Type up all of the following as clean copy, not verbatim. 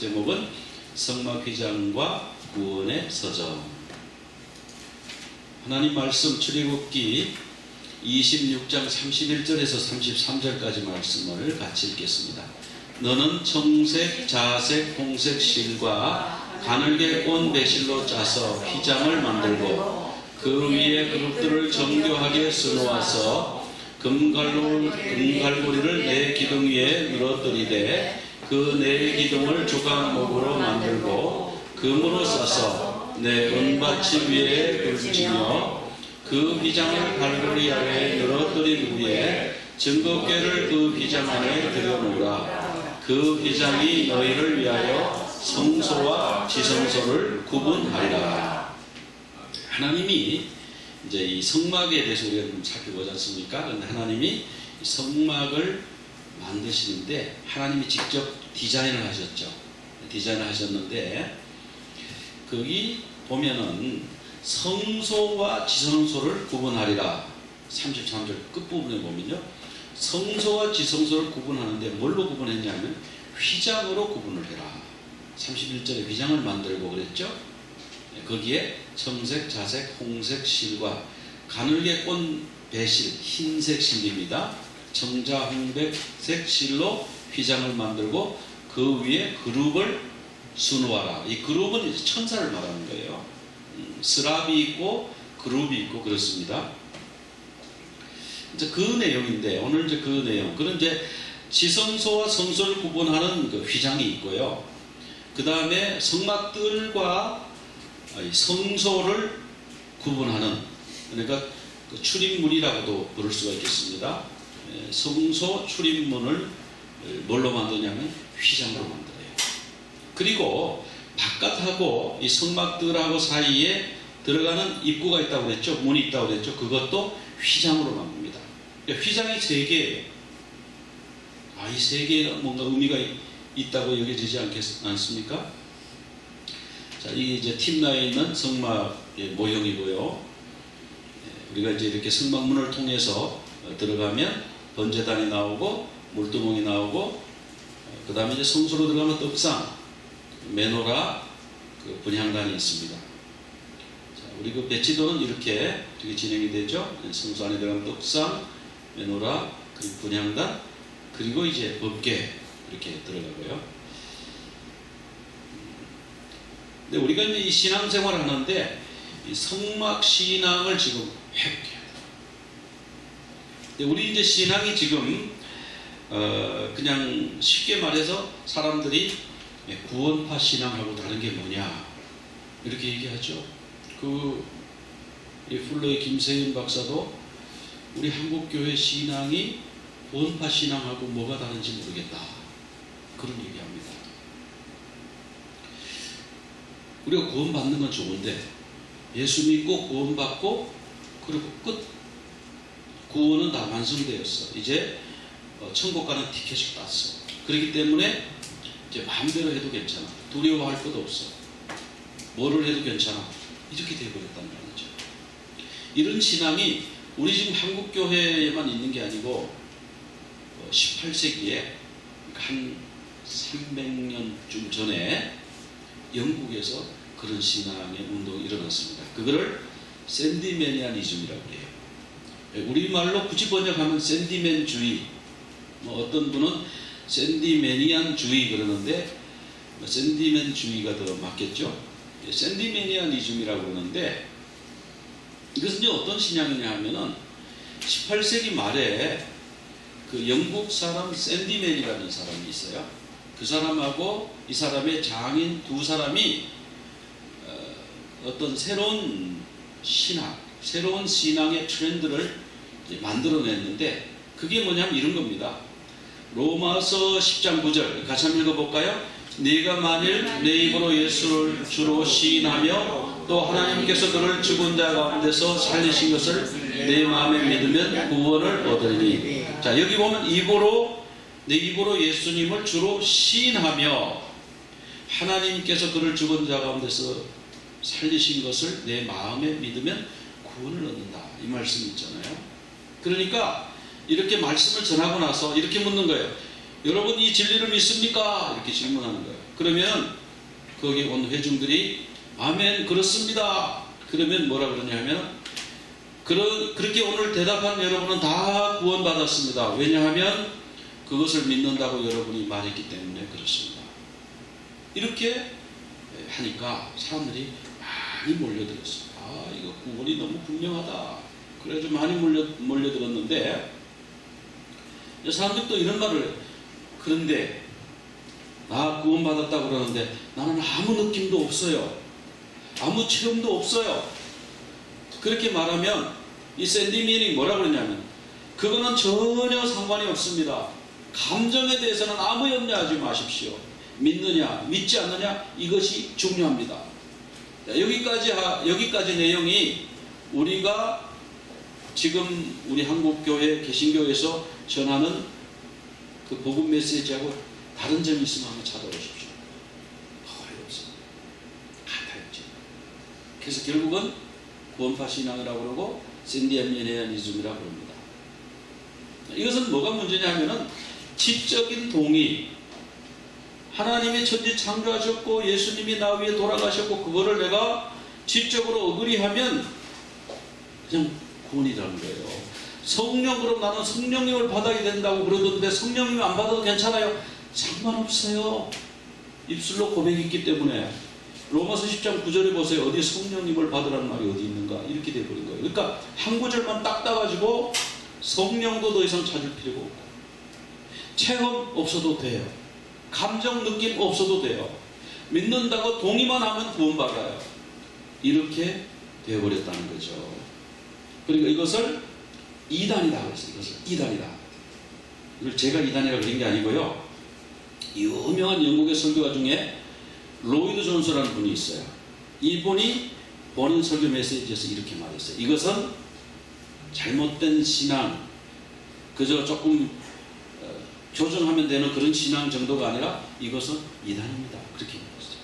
제목은 성막휘장과 구원의 서정. 하나님 말씀 출애굽기 26장 31절에서 33절까지 말씀을 같이 읽겠습니다. 너는 청색, 자색, 홍색 실과 가늘게 꼰 배실로 짜서 휘장을 만들고 그 위에 그룹들을 정교하게 수놓아서 금갈고리를 네 기둥 위에 늘어뜨리되 그 네 기둥을 조각목으로 만들고 금으로 싸서 네 은받침 위에 걸치며 그 휘장을 갈고리 아래에 늘어뜨린 후에 증거궤를 그 휘장 안에 들여놓으라. 그 휘장이 너희를 위하여 성소와 지성소를 구분하리라. 하나님이 이제 이 성막에 대해서 우리가 좀 살펴보지 않습니까? 그런데 하나님이 성막을 만드시는데 하나님이 직접 디자인을 하셨죠. 디자인을 하셨는데 거기 보면은 성소와 지성소를 구분하리라. 33절 끝부분에 보면요, 성소와 지성소를 구분하는데 뭘로 구분했냐면 휘장으로 구분을 해라. 31절에 휘장을 만들고 그랬죠. 거기에 청색, 자색, 홍색 실과 가늘게 꼰 배실, 흰색 실입니다. 청자, 홍백색 실로 휘장을 만들고 그 위에 그룹을 수놓아라. 이 그룹은 이제 천사를 말하는 거예요. 스랍이 있고 그룹이 있고 그렇습니다. 이제 그 내용인데 오늘 이제 그 내용, 그런 이제 지성소와 성소를 구분하는 그 휘장이 있고요. 그 다음에 성막들과 성소를 구분하는, 그러니까 그 출입문이라고도 부를 수가 있겠습니다. 성소 출입문을 뭘로 만드냐면 휘장으로 만들어요. 그리고 바깥하고 이 성막들하고 사이에 들어가는 입구가 있다고 그랬죠. 문이 있다고 그랬죠. 그것도 휘장으로 만듭니다. 휘장이 세 개예요. 이 세 개가 뭔가 의미가 있다고 여겨지지 않습니까? 자, 이게 이제 팀나에 있는 성막의 모형이고요. 우리가 이제 이렇게 성막문을 통해서 들어가면 번제단이 나오고 물두멍이 나오고, 그 다음에 이제 성소로 들어가면 떡상, 메노라, 그 분향단이 있습니다. 자, 우리 그 배치도는 이렇게 진행이 되죠. 성소 안에 들어가면 떡상, 메노라, 그리고 분향단, 그리고 이제 법궤 이렇게 들어가고요. 근데 우리가 이제 이 신앙생활을 하는데 이 성막 신앙을 지금 회복해야 돼요. 근데 우리 이제 신앙이 지금 그냥 쉽게 말해서 사람들이 구원파 신앙하고 다른 게 뭐냐 이렇게 얘기하죠. 이 플러의 김세윤 박사도 우리 한국교회 신앙이 구원파 신앙하고 뭐가 다른지 모르겠다 그런 얘기합니다. 우리가 구원받는 건 좋은데 예수 믿고 구원받고 그리고 끝. 구원은 다 완성되었어. 이제 천국 가는 티켓이 땄어. 그렇기 때문에 이제 마음대로 해도 괜찮아. 두려워할 것도 없어. 뭐를 해도 괜찮아. 이렇게 되어버렸단 말이죠. 이런 신앙이 우리 지금 한국교회에만 있는 게 아니고 18세기에 한 300년쯤 전에 영국에서 그런 신앙의 운동이 일어났습니다. 그거를 샌디매니아니즘이라고 해요. 우리말로 굳이 번역하면 샌디맨주의, 어떤 분은 샌디매니안주의 그러는데 샌디맨주의가 더 맞겠죠. 샌디매니아니즘이라고 그러는데 이것은 이제 어떤 신앙이냐 하면은 18세기 말에 그 영국 사람 샌디맨이라는 사람이 있어요. 그 사람하고 이 사람의 장인 두 사람이 어떤 새로운 신학, 새로운 신앙의 트렌드를 만들어냈는데 그게 뭐냐면 이런 겁니다. 로마서 10장 9절 같이 한번 읽어볼까요? 네가 만일 내 입으로 예수를 주로 시인하며 또 하나님께서 그를 죽은 자 가운데서 살리신 것을 내 마음에 믿으면 구원을 얻으리니. 자, 여기 보면 내 입으로 예수님을 주로 시인하며 하나님께서 그를 죽은 자 가운데서 살리신 것을 내 마음에 믿으면 구원을 얻는다. 이 말씀이 있잖아요. 그러니까 이렇게 말씀을 전하고 나서 이렇게 묻는 거예요. 여러분 이 진리를 믿습니까? 이렇게 질문하는 거예요. 그러면 거기 온 회중들이 아멘 그렇습니다. 그러면 뭐라 그러냐면 그렇게 오늘 대답한 여러분은 다 구원받았습니다. 왜냐하면 그것을 믿는다고 여러분이 말했기 때문에 그렇습니다. 이렇게 하니까 사람들이 많이 몰려들었어요. 아, 이거 구원이 너무 분명하다. 그래가지고 많이 몰려들었는데 사람들이 또 이런 말을 해요. 그런데 나 구원받았다고 그러는데 나는 아무 느낌도 없어요. 아무 체험도 없어요. 그렇게 말하면 이 샌디민이 뭐라 그러냐면 그거는 전혀 상관이 없습니다. 감정에 대해서는 아무 염려하지 마십시오. 믿느냐 믿지 않느냐 이것이 중요합니다. 여기까지 내용이 우리가 지금 우리 한국교회 개신교에서 전하는 그 복음 메시지하고 다른 점이 있으면 한번 찾아보십시오. 거의 없습니다. 같아요. 그래서 결국은 구원파 신앙이라고 그러고 샌디애미니아니즘이라고 그럽니다. 이것은 뭐가 문제냐 하면은 지적인 동의, 하나님이 천지 창조하셨고 예수님이 나 위에 돌아가셨고 그거를 내가 지적으로 어그리하면 그냥 구원이라는 거예요. 성령, 그럼 나는 성령님을 받아야 된다고 그러던데 성령님 안 받아도 괜찮아요? 상관없어요. 입술로 고백했기 때문에. 로마서 10장 9절에 보세요. 어디 성령님을 받으라는 말이 어디 있는가? 이렇게 돼버린 거예요. 그러니까 한 구절만 딱 따가지고 성령도 더 이상 찾을 필요가 없고 체험 없어도 돼요. 감정 느낌 없어도 돼요. 믿는다고 동의만 하면 구원받아요. 이렇게 되어버렸다는 거죠. 그러니까 이것을 이단이다 그랬어요. 이것을 이단이다. 이걸 제가 이단이라고 그런 게 아니고요. 유명한 영국의 설교가 중에 로이드 존스라는 분이 있어요. 이분이 본인 설교 메시지에서 이렇게 말했어요. 이것은 잘못된 신앙, 그저 조금 교정하면 되는 그런 신앙 정도가 아니라 이것은 이단입니다. 그렇게 말했어요.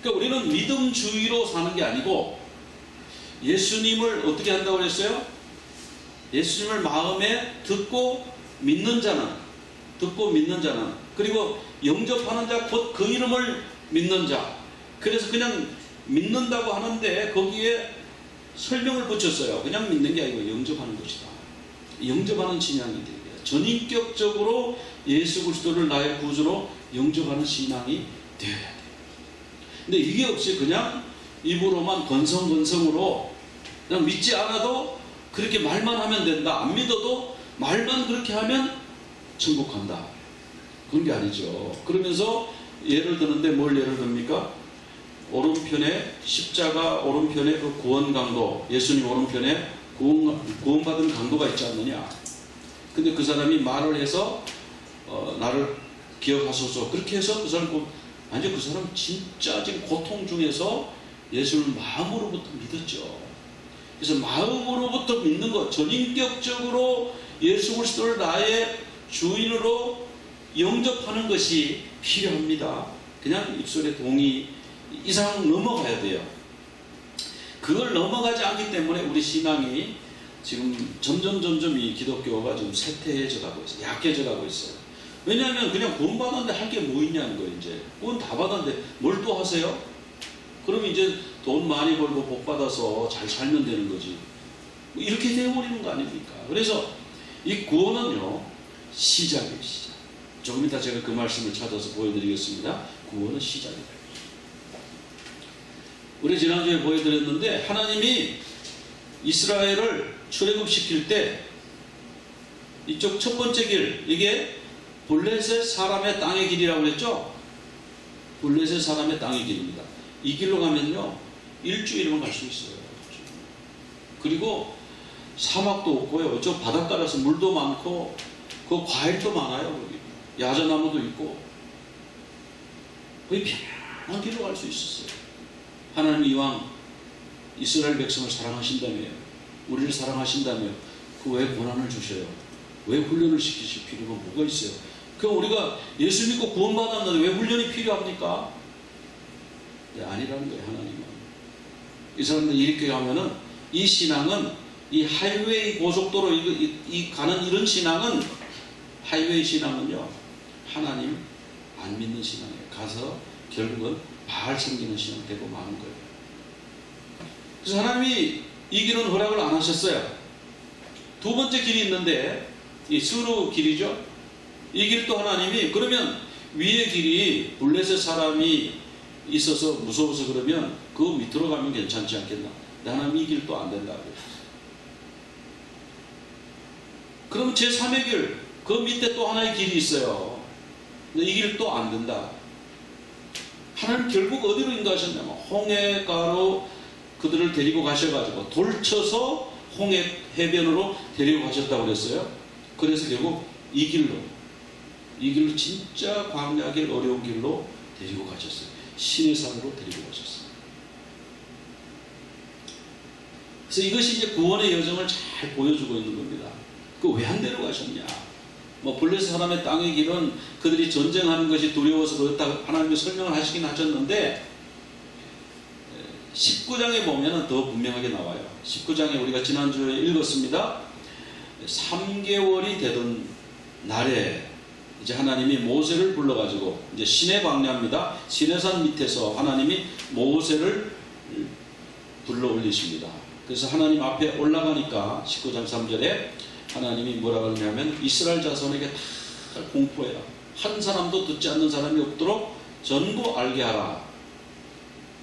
그러니까 우리는 믿음주의로 사는 게 아니고 예수님을 어떻게 한다고 그랬어요? 예수님을 마음에 듣고 믿는 자는 그리고 영접하는 자 곧 그 이름을 믿는 자. 그래서 그냥 믿는다고 하는데 거기에 설명을 붙였어요. 그냥 믿는 게 아니고 영접하는 것이다. 영접하는 신앙이 되어야 전인격적으로 예수 그리스도를 나의 구주로 영접하는 신앙이 되어야 돼요. 근데 이게 없이 그냥 입으로만 건성으로 그냥 믿지 않아도 그렇게 말만 하면 된다. 안 믿어도 말만 그렇게 하면 천국 간다. 그런 게 아니죠. 그러면서 예를 드는데 뭘 예를 듭니까? 오른편에 십자가 오른편에 그 구원 강도, 예수님 오른편에 구원받은 강도가 있지 않느냐. 근데 그 사람이 말을 해서 나를 기억하소서 그렇게 해서 그 사람 아니 그 사람 진짜 지금 고통 중에서 예수를 마음으로부터 믿었죠. 그래서 마음으로부터 믿는 것, 전인격적으로 예수 그리스도를 나의 주인으로 영접하는 것이 필요합니다. 그냥 입술의 동의 이상 넘어가야 돼요. 그걸 넘어가지 않기 때문에 우리 신앙이 지금 점점 이 기독교가 좀 쇠퇴해져 가고 있어요. 약해져 가고 있어요. 왜냐하면 그냥 구원받았는데 할 게 뭐 있냐는 거예요. 이제 구원 다 받았는데 뭘 또 하세요? 그러면 이제 돈 많이 벌고 복 받아서 잘 살면 되는 거지. 이렇게 되어버리는 거 아닙니까? 그래서 이 구원은요 시작이에요. 시작. 조금 이따 제가 그 말씀을 찾아서 보여드리겠습니다. 구원은 시작이다. 우리 지난주에 보여드렸는데 하나님이 이스라엘을 출애굽시킬 때 이쪽 첫 번째 길, 이게 블레셋 사람의 땅의 길이라고 그랬죠? 블레셋 사람의 땅의 길입니다. 이 길로 가면요 일주일만 갈 수 있어요. 그리고 사막도 없고요, 저 바닷가라서 물도 많고 그 과일도 많아요. 거기 야자나무도 있고 거의 편안한 길로 갈 수 있었어요. 하나님 이왕 이스라엘 백성을 사랑하신다며, 우리를 사랑하신다며 그 왜 고난을 주셔요? 왜 훈련을 시키실 필요가 뭐가 있어요? 그럼 우리가 예수 믿고 구원받았는데 왜 훈련이 필요합니까? 네, 아니라는 거예요. 하나님은 이 사람들이 이렇게 가면은 이 신앙은 이 하이웨이 고속도로 이 가는 이런 신앙은, 하이웨이 신앙은요 하나님 안 믿는 신앙이에요. 가서 결국은 바알 섬기는 신앙 되고 마는 거예요. 그래서 하나님이 이 길은 허락을 안 하셨어요. 두 번째 길이 있는데 이 스루 길이죠. 이 길도 하나님이 그러면 위의 길이 블레셋 사람이 있어서 무서워서 그러면 그 밑으로 가면 괜찮지 않겠나. 하나님 이 길도 안 된다고. 그럼 제3의 길, 그 밑에 또 하나의 길이 있어요. 근데 이 길도 안 된다. 하나님 결국 어디로 인도하셨냐면 홍해가로 그들을 데리고 가셔가지고 돌쳐서 홍해 해변으로 데리고 가셨다고 그랬어요. 그래서 결국 이 길로 진짜 광야길 어려운 길로 데리고 가셨어요. 신의 산으로 데리고 가셨어요. 그래서 이것이 이제 구원의 여정을 잘 보여주고 있는 겁니다. 그 왜 안 데려가셨냐? 뭐 블레셋 사람의 땅의 길은 그들이 전쟁하는 것이 두려워서 그렇다고 하나님이 설명을 하시긴 하셨는데 19장에 보면 더 분명하게 나와요. 19장에 우리가 지난주에 읽었습니다. 3개월이 되던 날에 이제 하나님이 모세를 불러가지고 이제 시내 광야입니다. 시내산 밑에서 하나님이 모세를 불러 올리십니다. 그래서 하나님 앞에 올라가니까 19장 3절에 하나님이 뭐라 그러냐면 이스라엘 자손에게 다 공포해라. 한 사람도 듣지 않는 사람이 없도록 전부 알게 하라.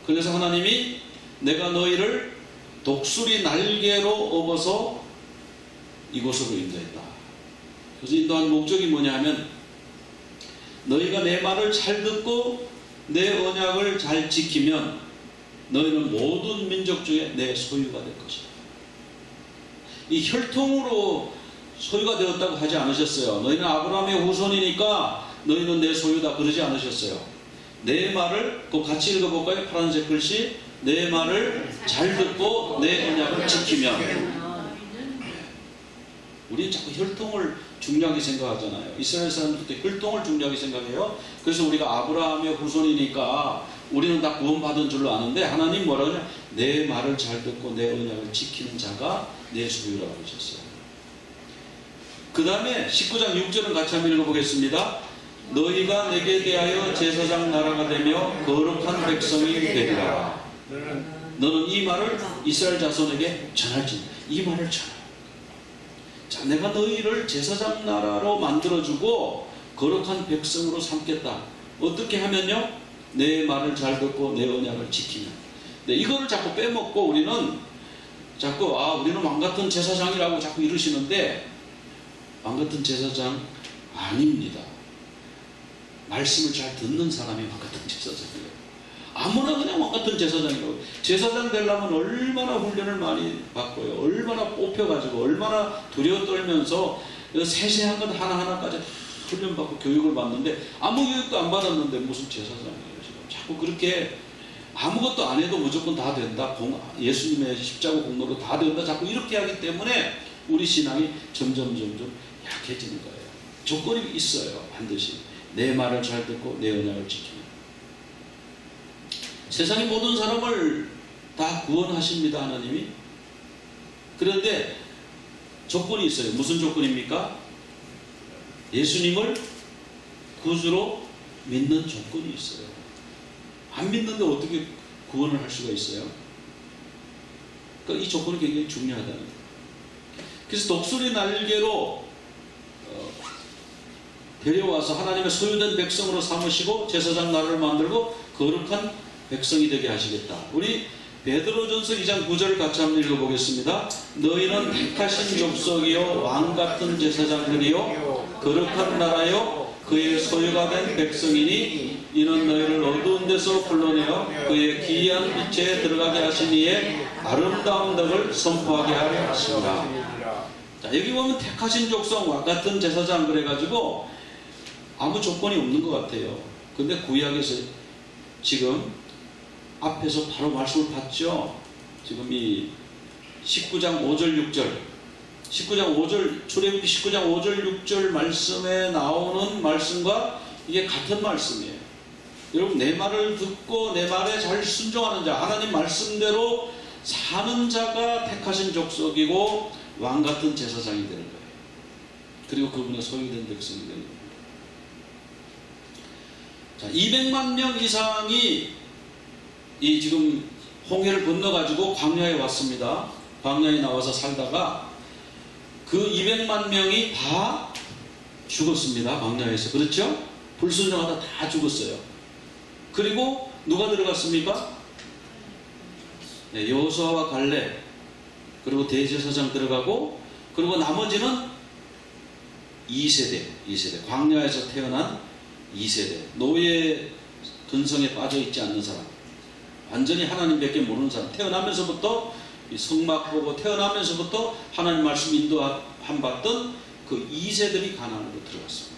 그래서 하나님이 내가 너희를 독수리 날개로 업어서 이곳으로 인도했다. 그래서 인도한 목적이 뭐냐 하면 너희가 내 말을 잘 듣고 내 언약을 잘 지키면 너희는 모든 민족 중에 내 소유가 될 것이다. 이 혈통으로 소유가 되었다고 하지 않으셨어요. 너희는 아브라함의 후손이니까 너희는 내 소유다 그러지 않으셨어요. 내 말을 그 같이 읽어볼까요? 파란색 글씨 내 말을 잘 듣고 내 언약을 지키면. 우리는 자꾸 혈통을 중요하게 생각하잖아요. 이스라엘 사람들도 혈통을 중요하게 생각해요. 그래서 우리가 아브라함의 후손이니까 우리는 다 구원받은 줄로 아는데 하나님 뭐라 그러냐? 내 말을 잘 듣고 내 언약을 지키는 자가 내 소유라고 하셨어요. 그 다음에 19장 6절은 같이 한번 읽어보겠습니다. 너희가 내게 대하여 제사장 나라가 되며 거룩한 백성이 되리라. 너는 이 말을 이스라엘 자손에게 전할지. 이 말을 전하. 자, 내가 너희를 제사장 나라로 만들어주고 거룩한 백성으로 삼겠다. 어떻게 하면요? 내 말을 잘 듣고 내 언약을 지키면. 네, 이거를 자꾸 빼먹고 우리는 자꾸 우리는 왕같은 제사장이라고 자꾸 이러시는데 왕같은 제사장 아닙니다. 말씀을 잘 듣는 사람이 왕같은 제사장이에요. 아무나 그냥 왕같은 제사장이라고. 제사장 되려면 얼마나 훈련을 많이 받고요. 얼마나 뽑혀가지고 얼마나 두려워 떨면서 세세한 것 하나하나까지 다 훈련받고 교육을 받는데 아무 교육도 안 받았는데 무슨 제사장이에요. 지금 자꾸 그렇게 아무것도 안 해도 무조건 다 된다. 예수님의 십자가 공로로 다 된다. 자꾸 이렇게 하기 때문에 우리 신앙이 점점 약해지는 거예요. 조건이 있어요. 반드시. 내 말을 잘 듣고 내 언약을 지키면. 세상의 모든 사람을 다 구원하십니다. 하나님이. 그런데 조건이 있어요. 무슨 조건입니까? 예수님을 구주로 믿는 조건이 있어요. 안 믿는데 어떻게 구원을 할 수가 있어요? 그러니까 이 조건이 굉장히 중요하다는 거예요. 그래서 독수리 날개로 데려와서 하나님의 소유된 백성으로 삼으시고 제사장 나라를 만들고 거룩한 백성이 되게 하시겠다. 우리 베드로전서 2장 9절을 같이 한번 읽어보겠습니다. 너희는 택하신 족속이요 왕같은 제사장들이요 거룩한 나라요 그의 소유가 된 백성이니 이는 너희를 어두운 데서 불러내어 그의 기이한 빛에 들어가게 하신 이의 아름다운 덕을 선포하게 하려 하십니다. 자, 여기 보면 택하신 족속 왕같은 제사장 그래가지고 아무 조건이 없는 것 같아요. 근데 구약에서 지금 앞에서 바로 말씀을 봤죠. 지금 이 19장 5절 6절 19장 5절 출애굽기 19장 5절 6절 말씀에 나오는 말씀과 이게 같은 말씀이에요. 여러분 내 말을 듣고 내 말에 잘 순종하는 자 하나님 말씀대로 사는 자가 택하신 족속이고 왕같은 제사장이 되는 거예요. 그리고 그분의 소유된 백성이 되는 겁니다. 자, 200만 명 이상이 이 지금 홍해를 건너가지고 광야에 왔습니다. 광야에 나와서 살다가 그 200만 명이 다 죽었습니다. 광야에서. 그렇죠? 불순종하다 다 죽었어요. 그리고 누가 들어갔습니까? 네, 여호수아와 갈렙, 그리고 대제사장 들어가고, 그리고 나머지는 2세대, 광야에서 태어난 2세대, 노예 근성에 빠져 있지 않는 사람, 완전히 하나님밖에 모르는 사람, 태어나면서부터 성막 보고 태어나면서부터 하나님 말씀 인도함 받던 그 2세들이 가나안으로 들어갔습니다.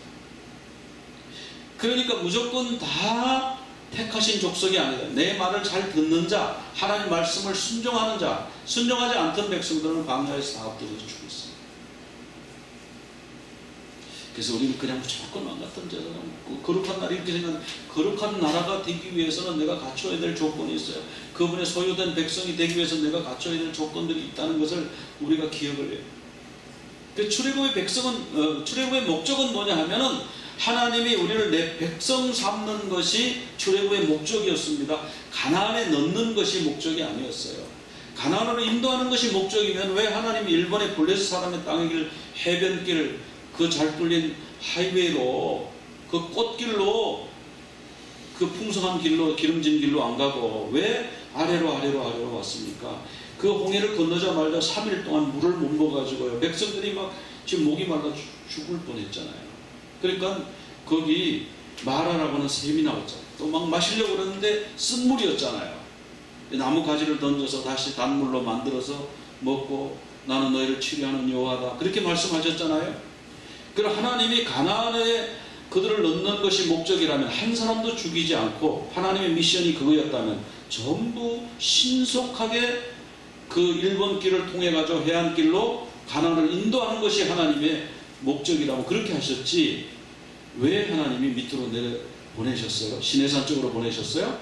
그러니까 무조건 다 택하신 족속이 아니다. 내 말을 잘 듣는 자, 하나님 말씀을 순종하는 자, 순종하지 않던 백성들은 광야에서 다 엎드려서 죽었어요. 그래서 우리는 그냥 무조건 망갔던 자가 거룩한 나라, 이렇게 생각하는, 거룩한 나라가 되기 위해서는 내가 갖춰야 될 조건이 있어요. 그분의 소유된 백성이 되기 위해서 내가 갖춰야 될 조건들이 있다는 것을 우리가 기억을 해요. 그 출애굽의 백성은, 출애굽의 목적은 뭐냐 하면은 하나님이 우리를 내 백성 삼는 것이 출애굽의 목적이었습니다. 가나안에 넣는 것이 목적이 아니었어요. 가나안으로 인도하는 것이 목적이면 왜 하나님이 일본의 블레스 사람의 땅의 길, 해변길, 그 잘 뚫린 하이웨이로, 그 꽃길로, 그 풍성한 길로, 기름진 길로 안 가고 왜 아래로 왔습니까? 그 홍해를 건너자마자 3일 동안 물을 못 먹어가지고요, 백성들이 막 지금 목이 말라 죽을 뻔했잖아요. 그러니까 거기 마라라고 하는 샘이 나왔잖아요. 또 막 마시려고 그러는데 쓴물이었잖아요. 나무 가지를 던져서 다시 단물로 만들어서 먹고 나는 너희를 치료하는 여호와다, 그렇게 말씀하셨잖아요. 그럼 하나님이 가나안에 그들을 넣는 것이 목적이라면, 한 사람도 죽이지 않고 하나님의 미션이 그거였다면 전부 신속하게 그 일본 길을 통해 가지고 해안길로 가나안을 인도하는 것이 하나님의 목적이라고 그렇게 하셨지, 왜 하나님이 밑으로 내려 보내셨어요? 시내산 쪽으로 보내셨어요?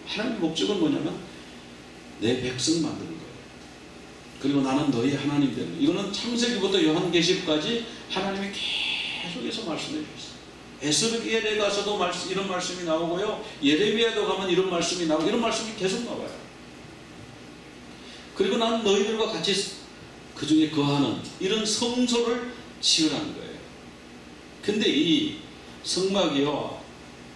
하나님의 목적은 뭐냐면 내 백성 만드는 거예요. 그리고 나는 너희 하나님 되는 거예요. 이거는 창세기부터 요한계시까지 하나님이 계속해서 말씀해 주셨어요. 에스겔에 가서도 이런 말씀이 나오고요, 예레미야도 가면 이런 말씀이 나오고, 이런 말씀이 계속 나와요. 그리고 나는 너희들과 같이 그 중에 거하는 이런 성소를 지으라는 거예요. 근데 이 성막이요,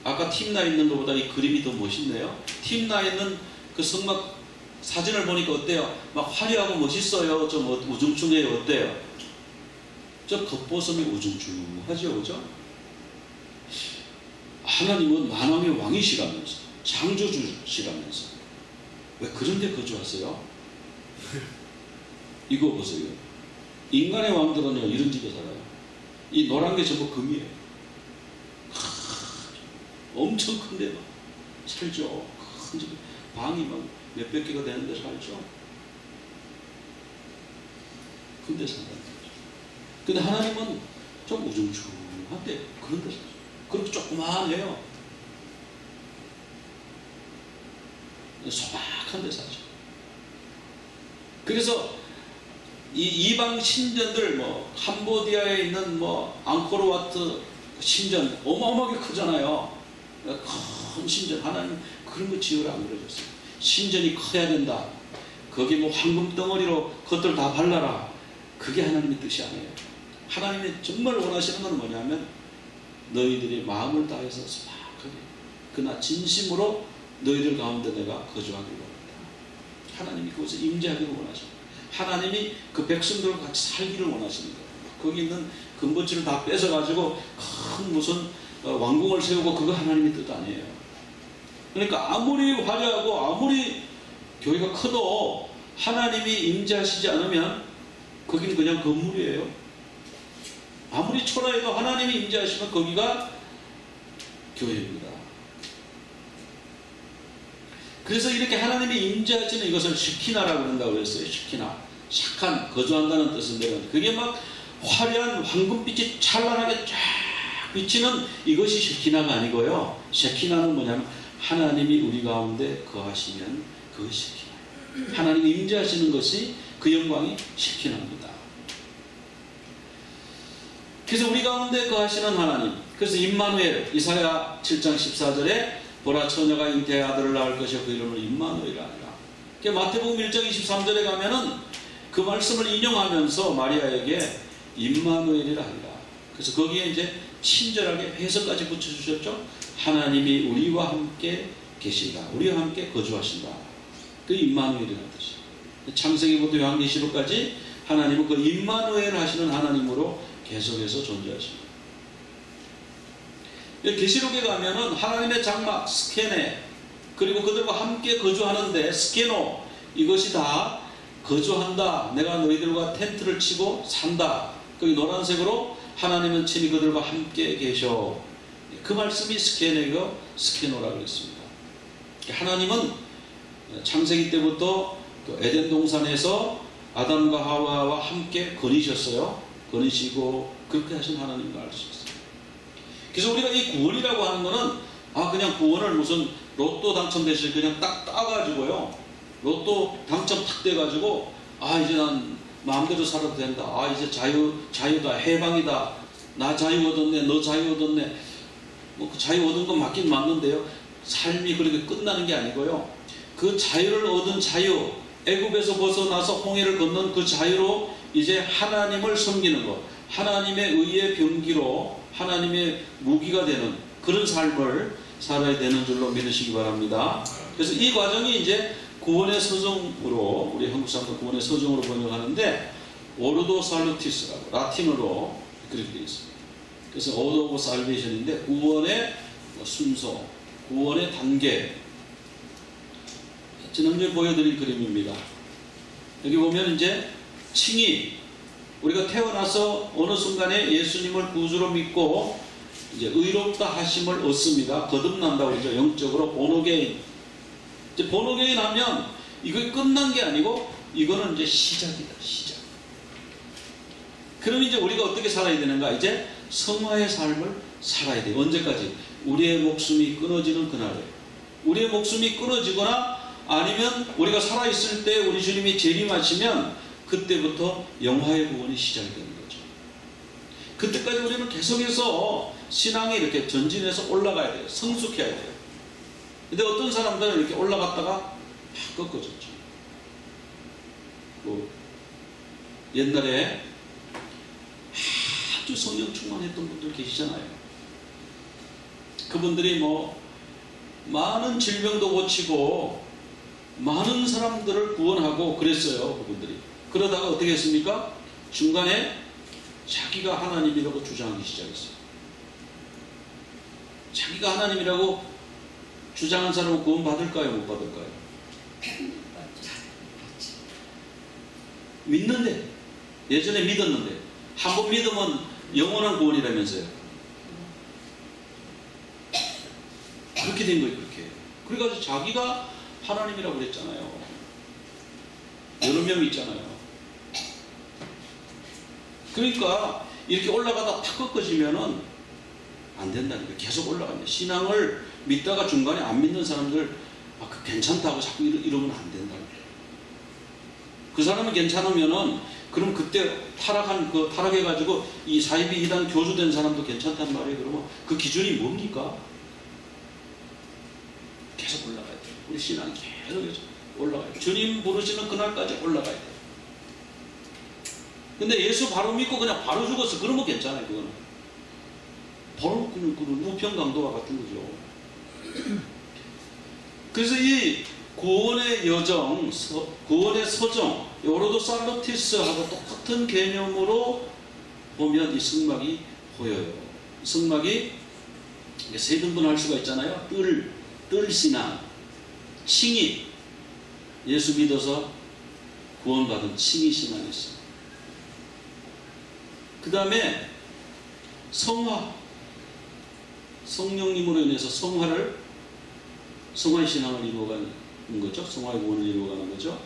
아까 팀나 있는 것보다 이 그림이 더 멋있네요. 팀나 있는 그 성막 사진을 보니까 어때요? 막 화려하고 멋있어요. 좀 우중충해요. 어때요? 저 겉보섬이 우중충하죠, 그죠? 하나님은 만왕의 왕이시라면서, 창조주시라면서 왜 그런 데 거주하세요? 이거 보세요. 인간의 왕들은요, 이런 집에 살아요. 이 노란 게 전부 금이에요. 엄청 큰데 막 살죠. 큰 집, 방이 막 몇백 개가 되는데 살죠. 근데 산다는 거죠. 근데 하나님은 좀 우중충한데 그런 데 살죠. 그렇게 조그만해요. 소박한 데 살죠. 그래서 이 이방 신전들, 뭐 캄보디아에 있는 뭐 앙코르와트 신전 어마어마하게 크잖아요. 큰 신전, 하나님 그런 거 지으라 안 그러셨어요. 신전이 커야 된다. 거기 뭐 황금 덩어리로 그것들 다 발라라. 그게 하나님의 뜻이 아니에요. 하나님이 정말 원하시는 건 뭐냐면 너희들이 마음을 다해서 소박하게, 그러나 진심으로 너희들 가운데 내가 거주하기를 원한다. 하나님이 그곳에 임재하기를 원하십니다. 하나님이 그 백성들과 같이 살기를 원하시는 거예요. 거기 있는 근본치를 다 뺏어가지고 큰 무슨 왕궁을 세우고, 그거 하나님의 뜻 아니에요. 그러니까 아무리 화려하고 아무리 교회가 커도 하나님이 임재하시지 않으면 거기는 그냥 건물이에요. 아무리 초라해도 하나님이 임재하시면 거기가 교회입니다. 그래서 이렇게 하나님이 임재하시는 이것을 쉐키나라고 그런다고 그랬어요. 쉐키나, 착한, 거주한다는 뜻인데, 그게 막 화려한 황금빛이 찬란하게 쫙 비치는 이것이 쉐키나가 아니고요. 쉐키나는 뭐냐면 하나님이 우리 가운데 거하시면 그것이 쉐키나. 하나님이 임재하시는 것이, 그 영광이 쉐키나입니다. 그래서 우리 가운데 거하시는 하나님, 그래서 임마누엘, 이사야 7장 14절에 보라 처녀가 잉태의 아들을 낳을 것이요 그 이름을 임마누엘이라 하니라. 마태복음 1장 23절에 가면은 그 말씀을 인용하면서 마리아에게 임마누엘이라 하니라. 그래서 거기에 이제 친절하게 해석까지 붙여주셨죠. 하나님이 우리와 함께 계신다, 우리와 함께 거주하신다. 그 임마누엘이라는 뜻이에요. 창세기부터 요한계시록까지 하나님은 그 임마누엘 하시는 하나님으로 계속해서 존재하십니다. 계시록에 가면은 하나님의 장막 스케네, 그리고 그들과 함께 거주하는데 스케노, 이것이 다 거주한다, 내가 너희들과 텐트를 치고 산다. 거기 노란색으로 하나님은 친히 그들과 함께 계셔. 그 말씀이 스케네고 스케노라고 했습니다. 하나님은 창세기 때부터 그 에덴 동산에서 아담과 하와와 함께 거니셨어요. 거니시고 그렇게 하신 하나님을 알 수 있어요. 그래서 우리가 이 구원이라고 하는 거는 그냥 구원을 무슨 로또 당첨되실 그냥 딱 따가지고요, 로또 당첨 탁 돼가지고 이제 난 마음대로 살아도 된다, 이제 자유다, 해방이다, 나 자유 얻었네, 너 자유 얻었네, 뭐 그 자유 얻은 건 맞긴 맞는데요, 삶이 그렇게 끝나는 게 아니고요, 그 자유를 얻은 자유, 애굽에서 벗어나서 홍해를 건넌 그 자유로 이제 하나님을 섬기는 것, 하나님의 의의 병기로 하나님의 무기가 되는 그런 삶을 살아야 되는 줄로 믿으시기 바랍니다. 그래서 이 과정이 이제 구원의 서정으로, 우리 한국 사람도 구원의 서정으로 번역하는데 오르도 살루티스라고 라틴어로 그렇게 되어 있습니다. 그래서 오더 오브 살베이션인데 구원의 순서, 구원의 단계. 지난주에 보여드린 그림입니다. 여기 보면 이제 칭의, 우리가 태어나서 어느 순간에 예수님을 구주로 믿고 이제 의롭다 하심을 얻습니다. 거듭난다고 그러죠. 영적으로 본어게인. 이제 본어게인 하면 이거 끝난 게 아니고 이거는 이제 시작이다, 시작. 그럼 이제 우리가 어떻게 살아야 되는가? 이제 성화의 삶을 살아야 돼요. 언제까지? 우리의 목숨이 끊어지는 그날에. 우리의 목숨이 끊어지거나 아니면 우리가 살아있을 때 우리 주님이 재림하시면 그때부터 영화의 구원이 시작이 되는 거죠. 그때까지 우리는 계속해서 신앙이 이렇게 전진해서 올라가야 돼요. 성숙해야 돼요. 근데 어떤 사람들은 이렇게 올라갔다가 막 꺾어졌죠. 옛날에 아주 성령 충만했던 분들 계시잖아요. 그분들이 뭐 많은 질병도 고치고 많은 사람들을 구원하고 그랬어요. 그분들이. 그러다가 어떻게 했습니까? 중간에 자기가 하나님이라고 주장하기 시작했어요. 자기가 하나님이라고 주장한 사람은 구원 받을까요? 못 받을까요? 믿는데, 예전에 믿었는데 한 번 믿으면 영원한 구원이라면서요. 그렇게 된 거예요. 그렇게. 그래가지고 자기가 하나님이라고 그랬잖아요. 여러 명 있잖아요. 그러니까 이렇게 올라가다 탁 꺾어지면은 안 된다는 거예요. 계속 올라간다. 신앙을 믿다가 중간에 안 믿는 사람들 괜찮다고 자꾸 이러면 안 된다는 거예요. 그 사람은 괜찮으면은 그럼 그때 타락해가지고 이 사이비 이단 교주된 사람도 괜찮단 말이에요. 그러면 그 기준이 뭡니까? 계속 올라가야 돼요. 우리 신앙이 계속 올라가야 돼요. 주님 부르시는 그날까지 올라가야 돼요. 근데 예수 바로 믿고 그냥 바로 죽었어. 그러면 괜찮아요. 그거는 바로 그는 우편강도와 같은 거죠. 그래서 이 구원의 여정, 구원의 서정, 요로도 살루티스하고 똑같은 개념으로 보면 이 성막이 보여요. 성막이 세 등분할 수가 있잖아요. 뜰신앙, 칭의, 예수 믿어서 구원받은 칭의 신앙이 있어요. 그 다음에 성화, 성령님으로 인해서 성화의 신앙을 이루어가는 거죠. 성화의 구원을 이루어가는 거죠.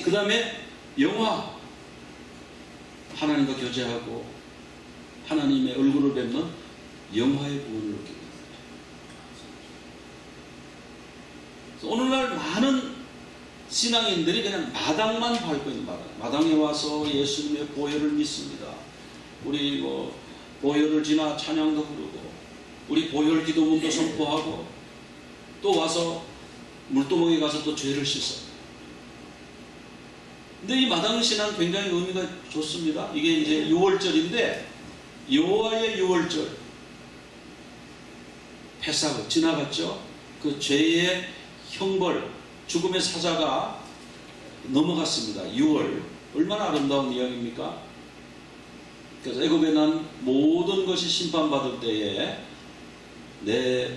그 다음에 영화, 하나님과 교제하고 하나님의 얼굴을 뵙는 영화의 구원을 얻게 됩니다. 오늘날 많은 신앙인들이 그냥 마당만 밟고 있는 마당에 와서 예수님의 보혈을 믿습니다. 우리 보혈을 지나 찬양도 부르고 우리 보혈 기도문도 선포하고 또 와서 물두멍에 가서 또 죄를 씻어. 근데 이 마당신앙 굉장히 의미가 좋습니다. 이게 이제 6월절인데 여호와의 6월절 패사가 지나갔죠. 그 죄의 형벌, 죽음의 사자가 넘어갔습니다. 6월 얼마나 아름다운 이야기입니까? 그래서 애굽에 난 모든 것이 심판받을 때에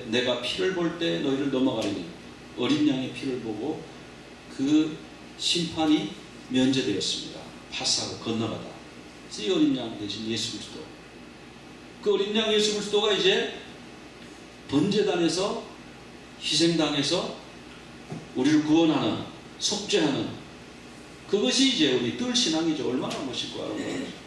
내가 피를 볼 때 너희를 넘어가리니 어린 양의 피를 보고 그 심판이 면제되었습니다. 파사가 건너가다. 그래서 이 어린 양 대신 예수 그리스도. 그 어린 양 예수 그리스도가 이제 번제단에서 희생당해서 우리를 구원하는, 속죄하는 그것이 이제 우리 뜰 신앙이죠. 얼마나 멋있고 아름다워요.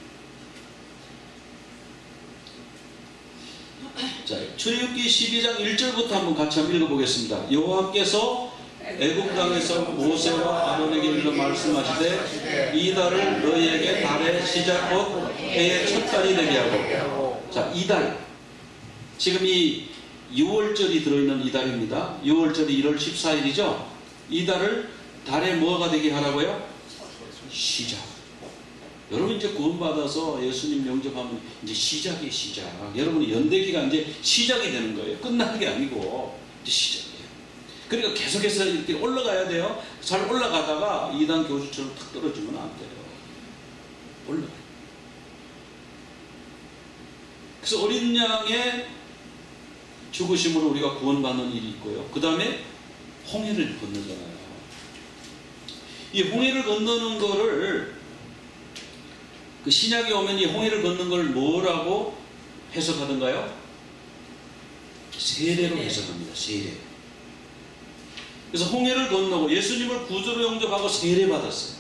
자, 출애굽기 12장 1절부터 한번 같이 한번 읽어보겠습니다. 여호와께서 애굽 땅에서 모세와 아론에게 일러 말씀하시되 이 달을 너희에게 달의 시작 곧 해의 첫 달이 되게 하고. 자, 이 달. 지금 이 6월절이 들어있는 이 달입니다. 6월절이 1월 14일이죠. 이 달을 달에 뭐가 되게 하라고요? 시작. 여러분 이제 구원받아서 예수님 영접하면 이제 시작이에요. 시작. 여러분의 연대기가 이제 시작이 되는 거예요. 끝나는 게 아니고 이제 시작이에요. 그러니까 계속해서 이렇게 올라가야 돼요. 잘 올라가다가 2단 교주처럼 탁 떨어지면 안 돼요. 올라가요. 그래서 어린 양의 죽으심으로 우리가 구원받는 일이 있고요. 그 다음에 홍해를 건너잖아요. 이 홍해를 건너는 거를 그 신약에 오면 이 홍해를 걷는 걸 뭐라고 해석하던가요? 세례로 해석합니다. 세례. 그래서 홍해를 건너고 예수님을 구주로 영접하고 세례받았어요.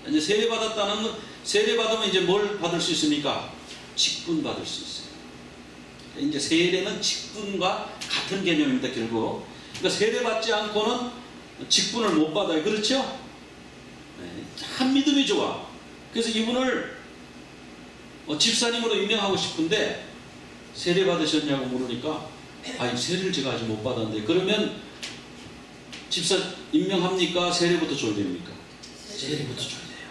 이제 세례받았다는 건, 세례받으면 이제 뭘 받을 수 있습니까? 직분 받을 수 있어요. 이제 세례는 직분과 같은 개념입니다. 결국. 그러니까 세례받지 않고는 직분을 못 받아요. 그렇죠? 네, 참 믿음이 좋아. 그래서 이분을 집사님으로 임명하고 싶은데 세례 받으셨냐고 물으니까 아니 세례를 제가 아직 못 받았는데 그러면 집사 임명합니까? 세례부터 줘야 됩니까? 세례부터 줘야 돼요.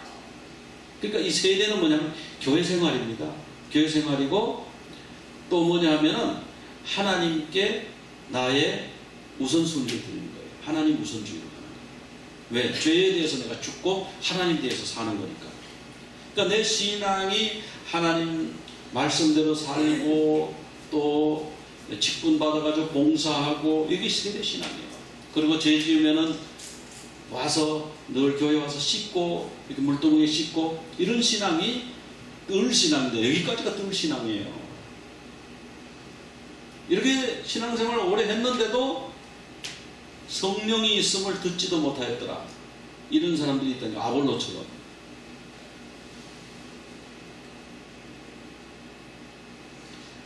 그러니까 이 세례는 뭐냐면 교회 생활입니다. 교회 생활이고 또 뭐냐면은 하나님께 나의 우선순위를 드리는 거예요. 하나님 우선주의로 가는 거예요. 왜? 죄에 대해서 내가 죽고 하나님에 대해서 사는 거니까. 그러니까 내 신앙이 하나님 말씀대로 살고 또 직분 받아가지고 봉사하고 이게 세례 신앙이에요. 그리고 죄 지으면은 와서 늘 교회 와서 씻고 이렇게 물동이에 씻고 이런 신앙이 뜰 신앙인데 여기까지가 뜰 신앙이에요. 이렇게 신앙생활을 오래 했는데도 성령이 있음을 듣지도 못하였더라. 이런 사람들이 있다니 아볼로처럼.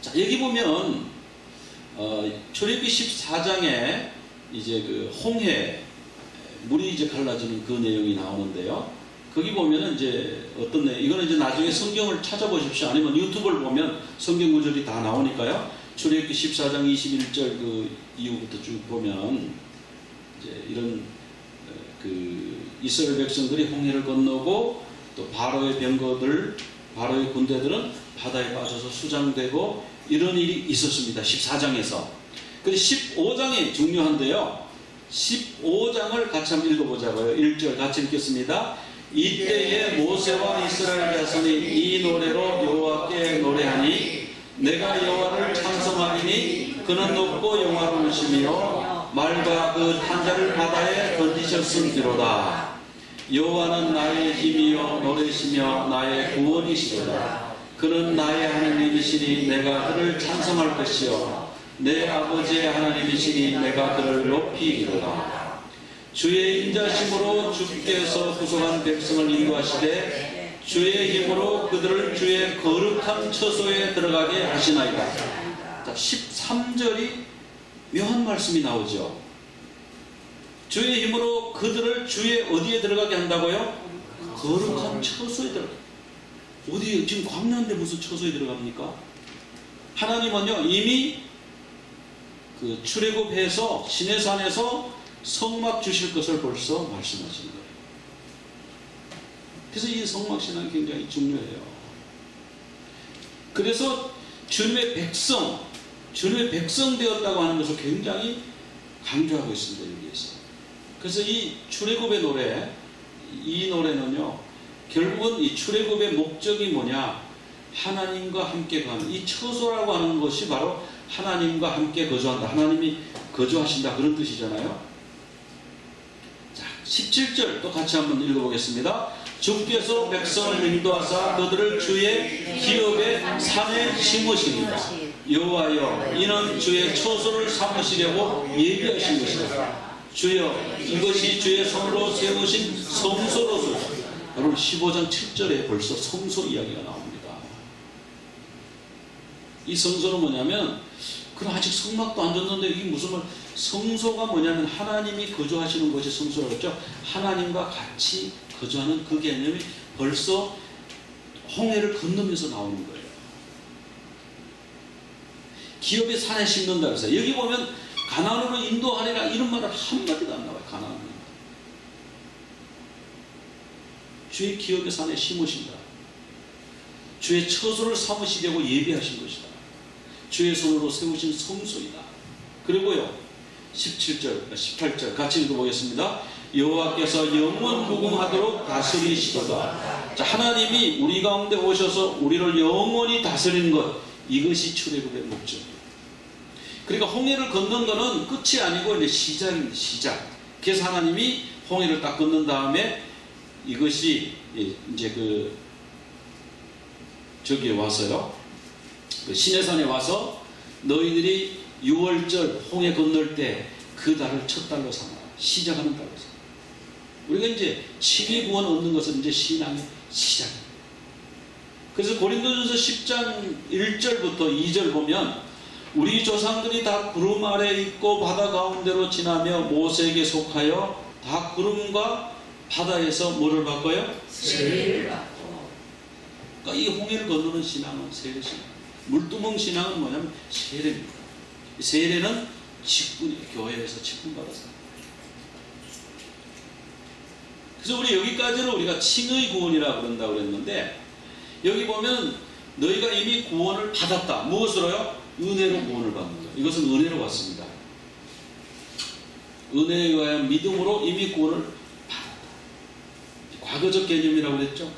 자, 여기 보면 출애굽기 14장에 이제 그 홍해 물이 이제 갈라지는 그 내용이 나오는데요. 거기 보면은 이제 어떤 내용, 이거는 이제 나중에 성경을 찾아보십시오. 아니면 유튜브를 보면 성경 구절이 다 나오니까요. 출애굽기 14장 21절 그 이후부터 쭉 보면 이제 이런 그 이스라엘 백성들이 홍해를 건너고 또 바로의 병거들, 바로의 군대들은 바다에 빠져서 수장되고 이런 일이 있었습니다. 14장에서. 그런데 15장이 중요한데요. 15장을 같이 한번 읽어보자고요. 1절 같이 읽겠습니다. 이때에 모세와 이스라엘 자손이 이 노래로 여호와께 노래하니 내가 여호와를 찬송하리니 그는 높고 영화로우시며 말과 그 탄자를 바다에 던지셨음기로다. 여호와는 나의 힘이요 노래시며 나의 구원이시로다. 그는 나의 하나님이시니 내가 그를 찬송할 것이요 내 아버지의 하나님이시니 내가 그를 높이리로다. 주의 인자심으로 주께서 구속한 백성을 인도하시되 주의 힘으로 그들을 주의 거룩한 처소에 들어가게 하시나이다. 자, 13절이 묘한 말씀이 나오죠. 주의 힘으로 그들을 주의 어디에 들어가게 한다고요? 거룩한 처소에 들어가게. 어디 지금 광야인데 무슨 처소에 들어갑니까? 하나님은요 이미 그 출애굽해서 시내산에서 성막 주실 것을 벌써 말씀하신 거예요. 그래서 이 성막 신앙이 굉장히 중요해요. 그래서 주님의 백성 되었다고 하는 것을 굉장히 강조하고 있습니다. 여기에서. 그래서 이 출애굽의 노래, 이 노래는요 결국은 이 출애굽의 목적이 뭐냐, 하나님과 함께 거하는, 이 처소라고 하는 것이 바로 하나님과 함께 거주한다, 하나님이 거주하신다, 그런 뜻이잖아요. 자, 17절 또 같이 한번 읽어보겠습니다. 주께서 백성을 인도하사 그들을 주의 기업의 산에 심으시니라. 여호와여, 이는 주의 처소를 삼으시려고 예비하신 것이다. 주여, 이것이 주의 손으로 세우신 성소로소이다. 여러분 15장 7절에 벌써 성소 이야기가 나옵니다. 이 성소는 뭐냐면, 그럼 아직 성막도 안 졌는데 이게 무슨 말, 성소가 뭐냐면 하나님이 거주하시는 곳이 성소라고 했죠. 하나님과 같이 거주하는 그 개념이 벌써 홍해를 건너면서 나오는 거예요. 기업의 산에 심는다 그래서 여기 보면 가나안으로 인도하리라 이런 말은 한마디도 안 나와요. 가나안은 주의 기업의 산에 심으신다. 주의 처소를 삼으시려고 예비하신 것이다. 주의 손으로 세우신 성소이다. 그리고요 17절, 18절 같이 읽어보겠습니다. 여호와께서 영원 무궁하도록 다스리시도다. 자, 하나님이 우리 가운데 오셔서 우리를 영원히 다스리는 것, 이것이 출애굽의 목적이에요. 그러니까 홍해를 걷는 것은 끝이 아니고 이제 시작입니다. 시작. 그래서 하나님이 홍해를 딱 걷는 다음에 이것이 이제 저기에 와서요, 시내산에 와서 너희들이 6월절 홍해 건널 때 그 달을 첫 달로 삼아라. 시작하는 달로 삼아라. 우리가 이제 칭의 구원 얻는 것은 이제 신앙의 시작입니다. 그래서 고린도전서 10장 1절부터 2절 보면 우리 조상들이 다 구름 아래 있고 바다 가운데로 지나며 모세에게 속하여 다 구름과 바다에서 뭐를 바꿔요? 세례를 받고. 그러니까 이 홍해를 건너는 신앙은 세례 신앙. 물두멍 신앙은 뭐냐면 세례입니다. 세례는 직분이 교회에서 직분 받아서. 그래서 우리 여기까지는 우리가 칭의 구원이라고 그런다고 그랬는데, 여기 보면 너희가 이미 구원을 받았다. 무엇으로요? 은혜로 구원을 받는 거예요. 이것은 은혜로 왔습니다. 은혜에 의한 믿음으로 이미 구원을 받았다. 과거적 개념이라고 그랬죠.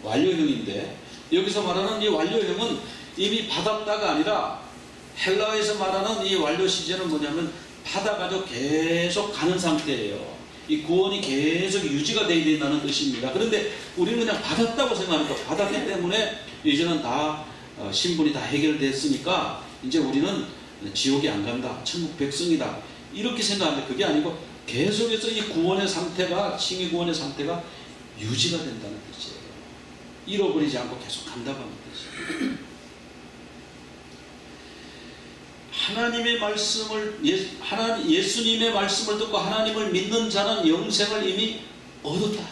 완료형인데 여기서 말하는 이 완료형은 이미 받았다가 아니라 헬라어에서 말하는 이 완료 시제는 뭐냐면 받아가지고 계속 가는 상태예요. 이 구원이 계속 유지가 되어야 된다는 뜻입니다. 그런데 우리는 그냥 받았다고 생각합니다. 받았기 때문에 이제는 다 신분이 다 해결됐으니까 이제 우리는 지옥에 안 간다, 천국 백성이다, 이렇게 생각하는데 그게 아니고 계속해서 이 구원의 상태가, 칭의 구원의 상태가 유지가 된다는 뜻이에요. 잃어버리지 않고 계속 간다고 하는 뜻이에요. 하나님의 말씀을, 예수님의 말씀을 듣고 하나님을 믿는 자는 영생을 이미 얻었다.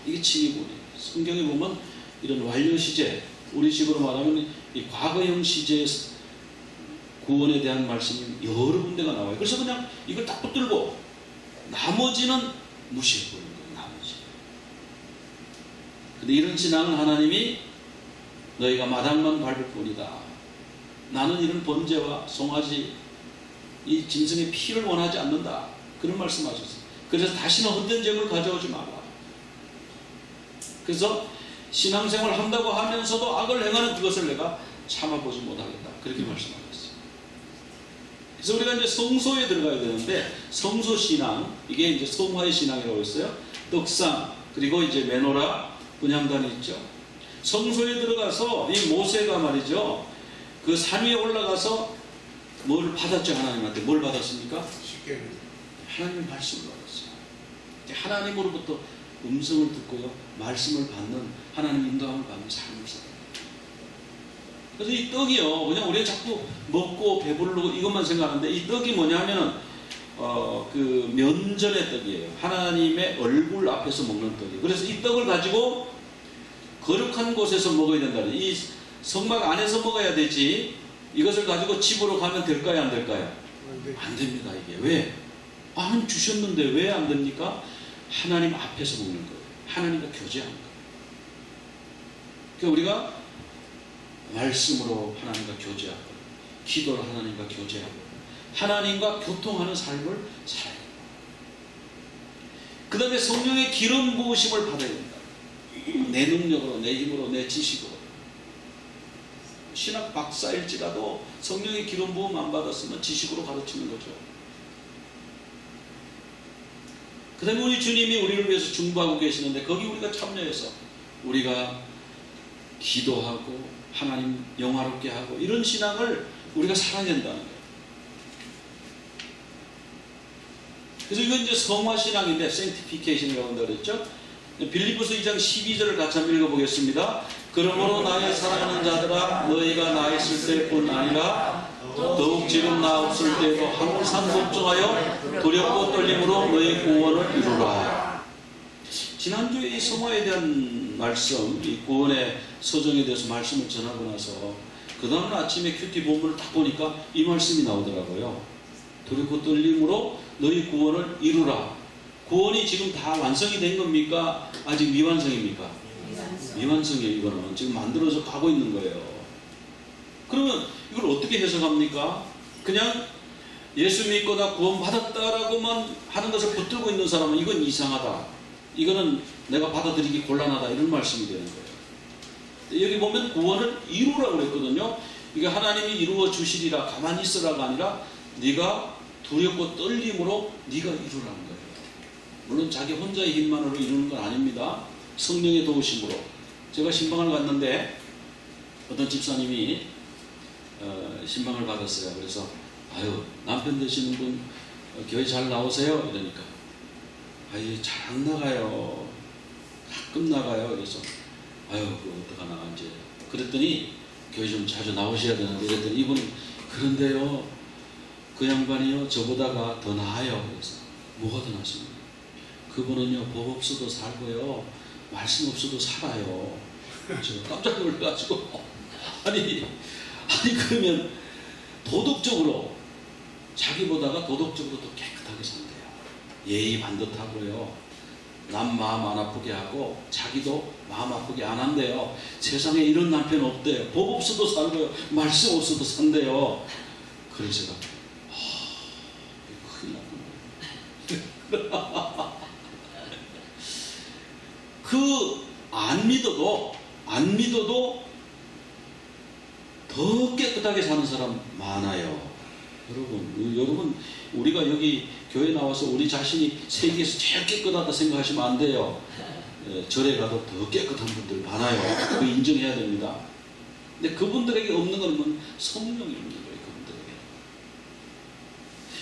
이게 칭의구원이에요. 성경에 보면 이런 완료 시제, 우리식으로 말하면 이 과거형 시제의 구원에 대한 말씀이 여러 군데가 나와요. 그래서 그냥 이걸 딱 붙들고 나머지는 무시해버리는 거예요. 나머지. 근데 이런 신앙은 하나님이 너희가 마당만 밟을 뿐이다. 나는 이런 번제와 송아지, 이 짐승의 피를 원하지 않는다. 그런 말씀하셨어요. 그래서 다시는 헛된 점을 가져오지 마라. 그래서 신앙생활을 한다고 하면서도 악을 행하는 그것을 내가 참아보지 못하겠다. 그렇게 말씀하셨어요. 그래서 우리가 이제 성소에 들어가야 되는데, 성소신앙, 이게 이제 성화의 신앙이라고 했어요. 떡상, 그리고 이제 메노라, 분향단이 있죠. 성소에 들어가서 이 모세가 말이죠, 그 산 위에 올라가서 뭘 받았죠? 하나님한테 뭘 받았습니까? 하나님의 말씀을 받았어요. 하나님으로부터 음성을 듣고요, 말씀을 받는, 하나님 인도함을 받는 삶을 살아요. 그래서 이 떡이요, 그냥 우리가 자꾸 먹고 배부르고 이것만 생각하는데, 이 떡이 뭐냐면은 그 면전의 떡이에요. 하나님의 얼굴 앞에서 먹는 떡이에요. 그래서 이 떡을 가지고 거룩한 곳에서 먹어야 된다는, 이 성막 안에서 먹어야 되지 이것을 가지고 집으로 가면 될까요, 안 될까요? 안 됩니다. 이게 왜? 하나님 주셨는데 왜 안 됩니까? 하나님 앞에서 먹는 거예요. 하나님과 교제하는 거예요. 그러니까 우리가 말씀으로 하나님과 교제하고, 기도로 하나님과 교제하고, 하나님과 교통하는 삶을 살아야 됩니다. 그 다음에 성령의 기름 부으심을 받아야 된다. 내 능력으로, 내 힘으로, 내 지식으로. 신학 박사일지라도 성령의 기름 부음 안 받았으면 지식으로 가르치는 거죠. 그 다음에 우리 주님이 우리를 위해서 중보하고 계시는데 거기 우리가 참여해서 우리가 기도하고 하나님 영화롭게 하고 이런 신앙을 우리가 살아야 된다는 거예요. 그래서 이건 이제 성화신앙인데 sanctification이라고 한다고 그랬죠. 빌립보서 2장 12절을 같이 한번 읽어보겠습니다. 그러므로 나의 사랑하는 자들아, 너희가 나 있을 때뿐 아니라 더욱 지금 나 없을 때도 항상 걱정하여 두렵고 떨림으로 너희 구원을 이루라. 지난주에 이 성화에 대한 말씀, 이 구원의 서정에 대해서 말씀을 전하고 나서 그 다음 아침에 큐티 본문을 딱 보니까 이 말씀이 나오더라고요. 두렵고 떨림으로 너희 구원을 이루라. 구원이 지금 다 완성이 된 겁니까? 아직 미완성입니까? 미완성이에요. 이거는 지금 만들어져 가고 있는 거예요. 그러면 이걸 어떻게 해석합니까? 그냥 예수 믿고 나 구원 받았다라고만 하는 것을 붙들고 있는 사람은 이건 이상하다, 이거는 내가 받아들이기 곤란하다, 이런 말씀이 되는 거예요. 여기 보면 구원을 이루라고 그랬거든요. 이게 하나님이 이루어 주시리라, 가만히 있으라가 아니라 네가 두렵고 떨림으로 네가 이루라는 거예요. 물론 자기 혼자의 힘만으로 이루는 건 아닙니다. 성령의 도우심으로. 제가 신방을 갔는데 어떤 집사님이 신방을 받았어요. 그래서 아유, 남편 되시는 분 교회 잘 나오세요? 이러니까 아유, 잘 안 나가요. 가끔 나가요. 그래서 아유, 그거 어떡하나 이제 그랬더니 교회 좀 자주 나오셔야 되는데, 그랬더니 이분은 그런데요, 그 양반이요 저보다가 더 나아요. 그래서 뭐가 더 나십니까? 그분은요 법 없어도 살고요 말씀 없어도 살아요. 제가 깜짝 놀라가지고 아니 그러면 도덕적으로 자기보다가 도덕적으로 더 깨끗하게 산대요. 예의 반듯하고요, 남 마음 안 아프게 하고 자기도 마음 아프게 안 한대요. 세상에 이런 남편 없대요. 법 없어도 살고요 말씀 없어도 산대요. 그래서 제가 큰일 났구나. 안 믿어도 더 깨끗하게 사는 사람 많아요. 여러분 우리가 여기 교회 나와서 우리 자신이 세계에서 제일 깨끗하다 생각하시면 안 돼요. 절에 가도 더 깨끗한 분들 많아요. 그거 인정해야 됩니다. 근데 그분들에게 없는 건 성령이 없는 거예요.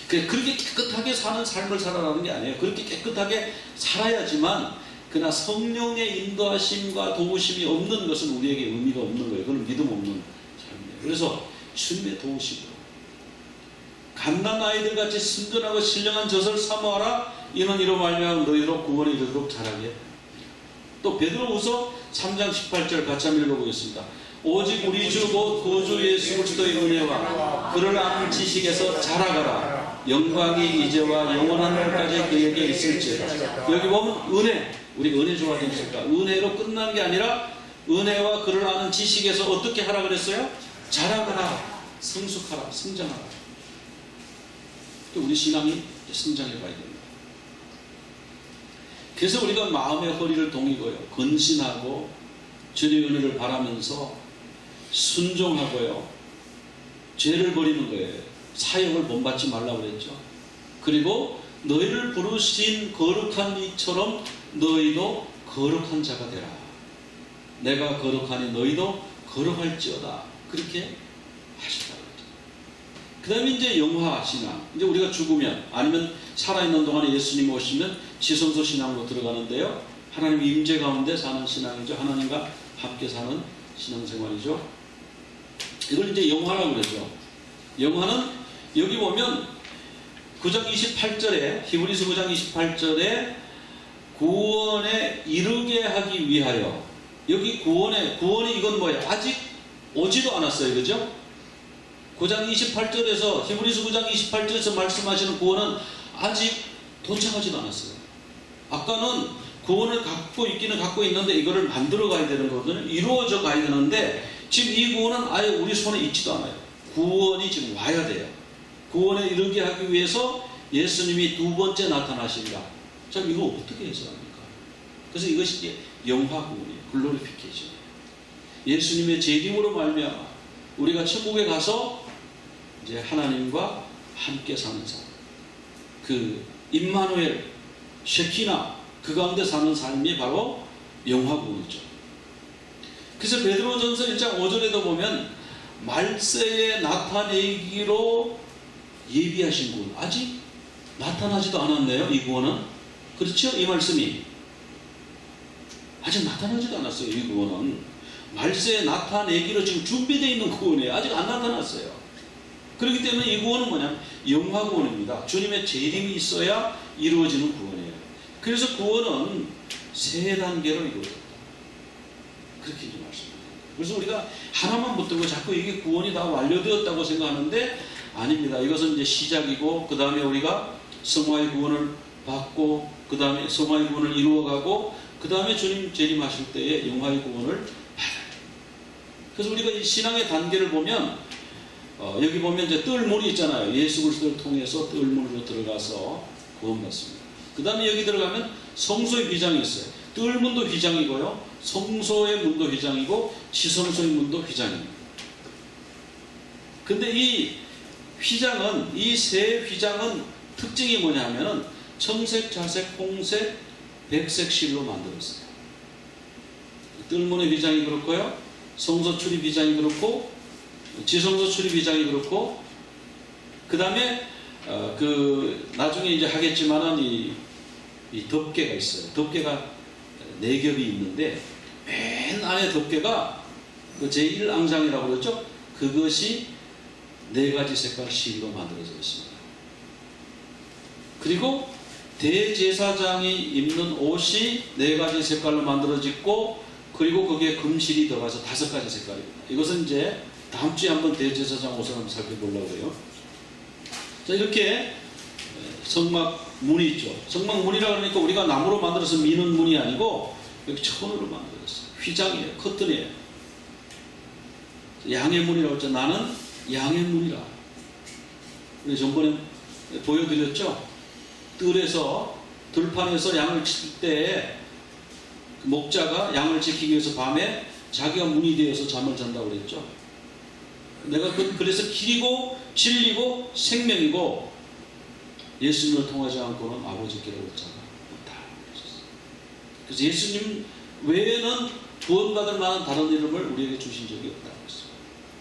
그분들에게. 그렇게 깨끗하게 사는 삶을 살아가는 게 아니에요. 그렇게 깨끗하게 살아야지만, 그러나 성령의 인도하심과 도우심이 없는 것은 우리에게 의미가 없는 거예요. 그건 믿음 없는 삶이에요. 그래서 주님의 도우심으로 갓난 아이들 같이 순전하고 신령한 젖을 사모하라. 이는 이로 말미암아 너희로 구원에 이르도록 자라게. 또 베드로후서 3장 18절 같이 한번 읽어보겠습니다. 오직 우리 주 곧 구주 예수 그리스도의 은혜와 그를 아는 지식에서 자라가라. 영광이 이제와 영원한 날까지 그에게 있을지어다. 여기 보면 은혜, 우리가 은혜 좋아하지 않습니까? 은혜로 끝나는 게 아니라 은혜와 그를 아는 지식에서 어떻게 하라 그랬어요? 자라가라, 성숙하라, 성장하라. 우리 신앙이 성장해 봐야 됩니다. 그래서 우리가 마음의 허리를 동이고요, 근신하고 주의 은혜를 바라면서 순종하고요, 죄를 버리는 거예요. 사역을 본받지 말라고 그랬죠. 그리고 너희를 부르신 거룩한 이처럼 너희도 거룩한 자가 되라. 내가 거룩하니 너희도 거룩할지어다. 그렇게 하셨다. 그 다음에 이제 영화 신앙. 이제 우리가 죽으면, 아니면 살아있는 동안에 예수님 오시면 지성소 신앙으로 들어가는데요. 하나님 임재 가운데 사는 신앙이죠. 하나님과 함께 사는 신앙생활이죠. 이걸 이제 영화라고 그러죠. 영화는 여기 보면 9장 28절에, 히브리서 9장 28절에 구원에 이르게 하기 위하여 여기 구원이 이건 뭐예요? 아직 오지도 않았어요. 그죠? 9장 28절에서 히브리서 9장 28절에서 말씀하시는 구원은 아직 도착하지도 않았어요. 아까는 구원을 갖고 있기는 갖고 있는데 이거를 만들어 가야 되는 거거든요. 이루어져 가야 되는데 지금 이 구원은 아예 우리 손에 있지도 않아요. 구원이 지금 와야 돼요. 구원에 이르게 하기 위해서 예수님이 두 번째 나타나시리라. 자, 이거 어떻게 해석합니까? 그래서 이것이 영화 구원이에요. 글로리피케이션. 예수님의 재림으로 말미암아 우리가 천국에 가서 이제 하나님과 함께 사는 삶, 그 임마누엘, 셰키나 그 가운데 사는 삶이 바로 영화 구원이죠. 그래서 베드로전서 1장 5절에도 보면 말세에 나타내기로 예비하신 구원, 아직 나타나지도 않았네요. 이 구원은. 그렇죠? 이 말씀이 아직 나타나지도 않았어요. 이 구원은 말세에 나타내기로 지금 준비되어 있는 구원이에요. 아직 안 나타났어요. 그렇기 때문에 이 구원은 뭐냐면 영화 구원입니다. 주님의 재림이 있어야 이루어지는 구원이에요. 그래서 구원은 세 단계로 이루어졌다. 그렇게 이제 말씀합니다. 그래서 우리가 하나만 붙들고 자꾸 이게 구원이 다 완료되었다고 생각하는데 아닙니다. 이것은 이제 시작이고 그 다음에 우리가 성화의 구원을 받고 그 다음에 성화의 구원을 이루어가고 그 다음에 주님 재림하실 때에 영화의 구원을 받아요. 그래서 우리가 이 신앙의 단계를 보면 여기 보면 이제 뜰문이 있잖아요. 예수 그리스도를 통해서 뜰문으로 들어가서 구원받습니다. 그 다음에 여기 들어가면 성소의 휘장이 있어요. 뜰문도 휘장이고요. 성소의 문도 휘장이고 지성소의 문도 휘장입니다. 근데 이 휘장은 이 세 휘장은 특징이 뭐냐 하면은 청색, 자색, 홍색, 백색 실로 만들었어요. 뜰문의 휘장이 그렇고요. 성소 출입 휘장이 그렇고 지성소 출입 휘장이 그렇고 그 다음에 나중에 이제 하겠지만은 이 덮개가 있어요. 덮개가 4겹이 있는데 맨 안에 덮개가 그 제1앙장이라고 그랬죠. 그것이 4가지 색깔 실로 만들어져 있습니다. 그리고 대제사장이 입는 옷이 4가지 색깔로 만들어졌고 그리고 거기에 금실이 들어가서 5가지 색깔입니다. 이것은 이제 다음 주에 한번 대제사장 옷을 한번 살펴보려고 해요. 자, 이렇게 성막 문이 있죠. 성막 문이라고 하니까 우리가 나무로 만들어서 미는 문이 아니고 여기 천으로 만들었어요. 휘장이에요. 커튼이에요. 양의 문이라고 했죠. 나는 양의 문이라. 우리 전번에 보여드렸죠. 들판에서 양을 칠 때 목자가 양을 지키기 위해서 밤에 자기가 문이 되어서 잠을 잔다고 그랬죠. 내가 그래서 길이고 진리고 생명이고 예수님을 통하지 않고는 아버지께로 올 자가 없다. 그래서 예수님 외에는 구원받을 만한 다른 이름을 우리에게 주신 적이 없다고 했어요.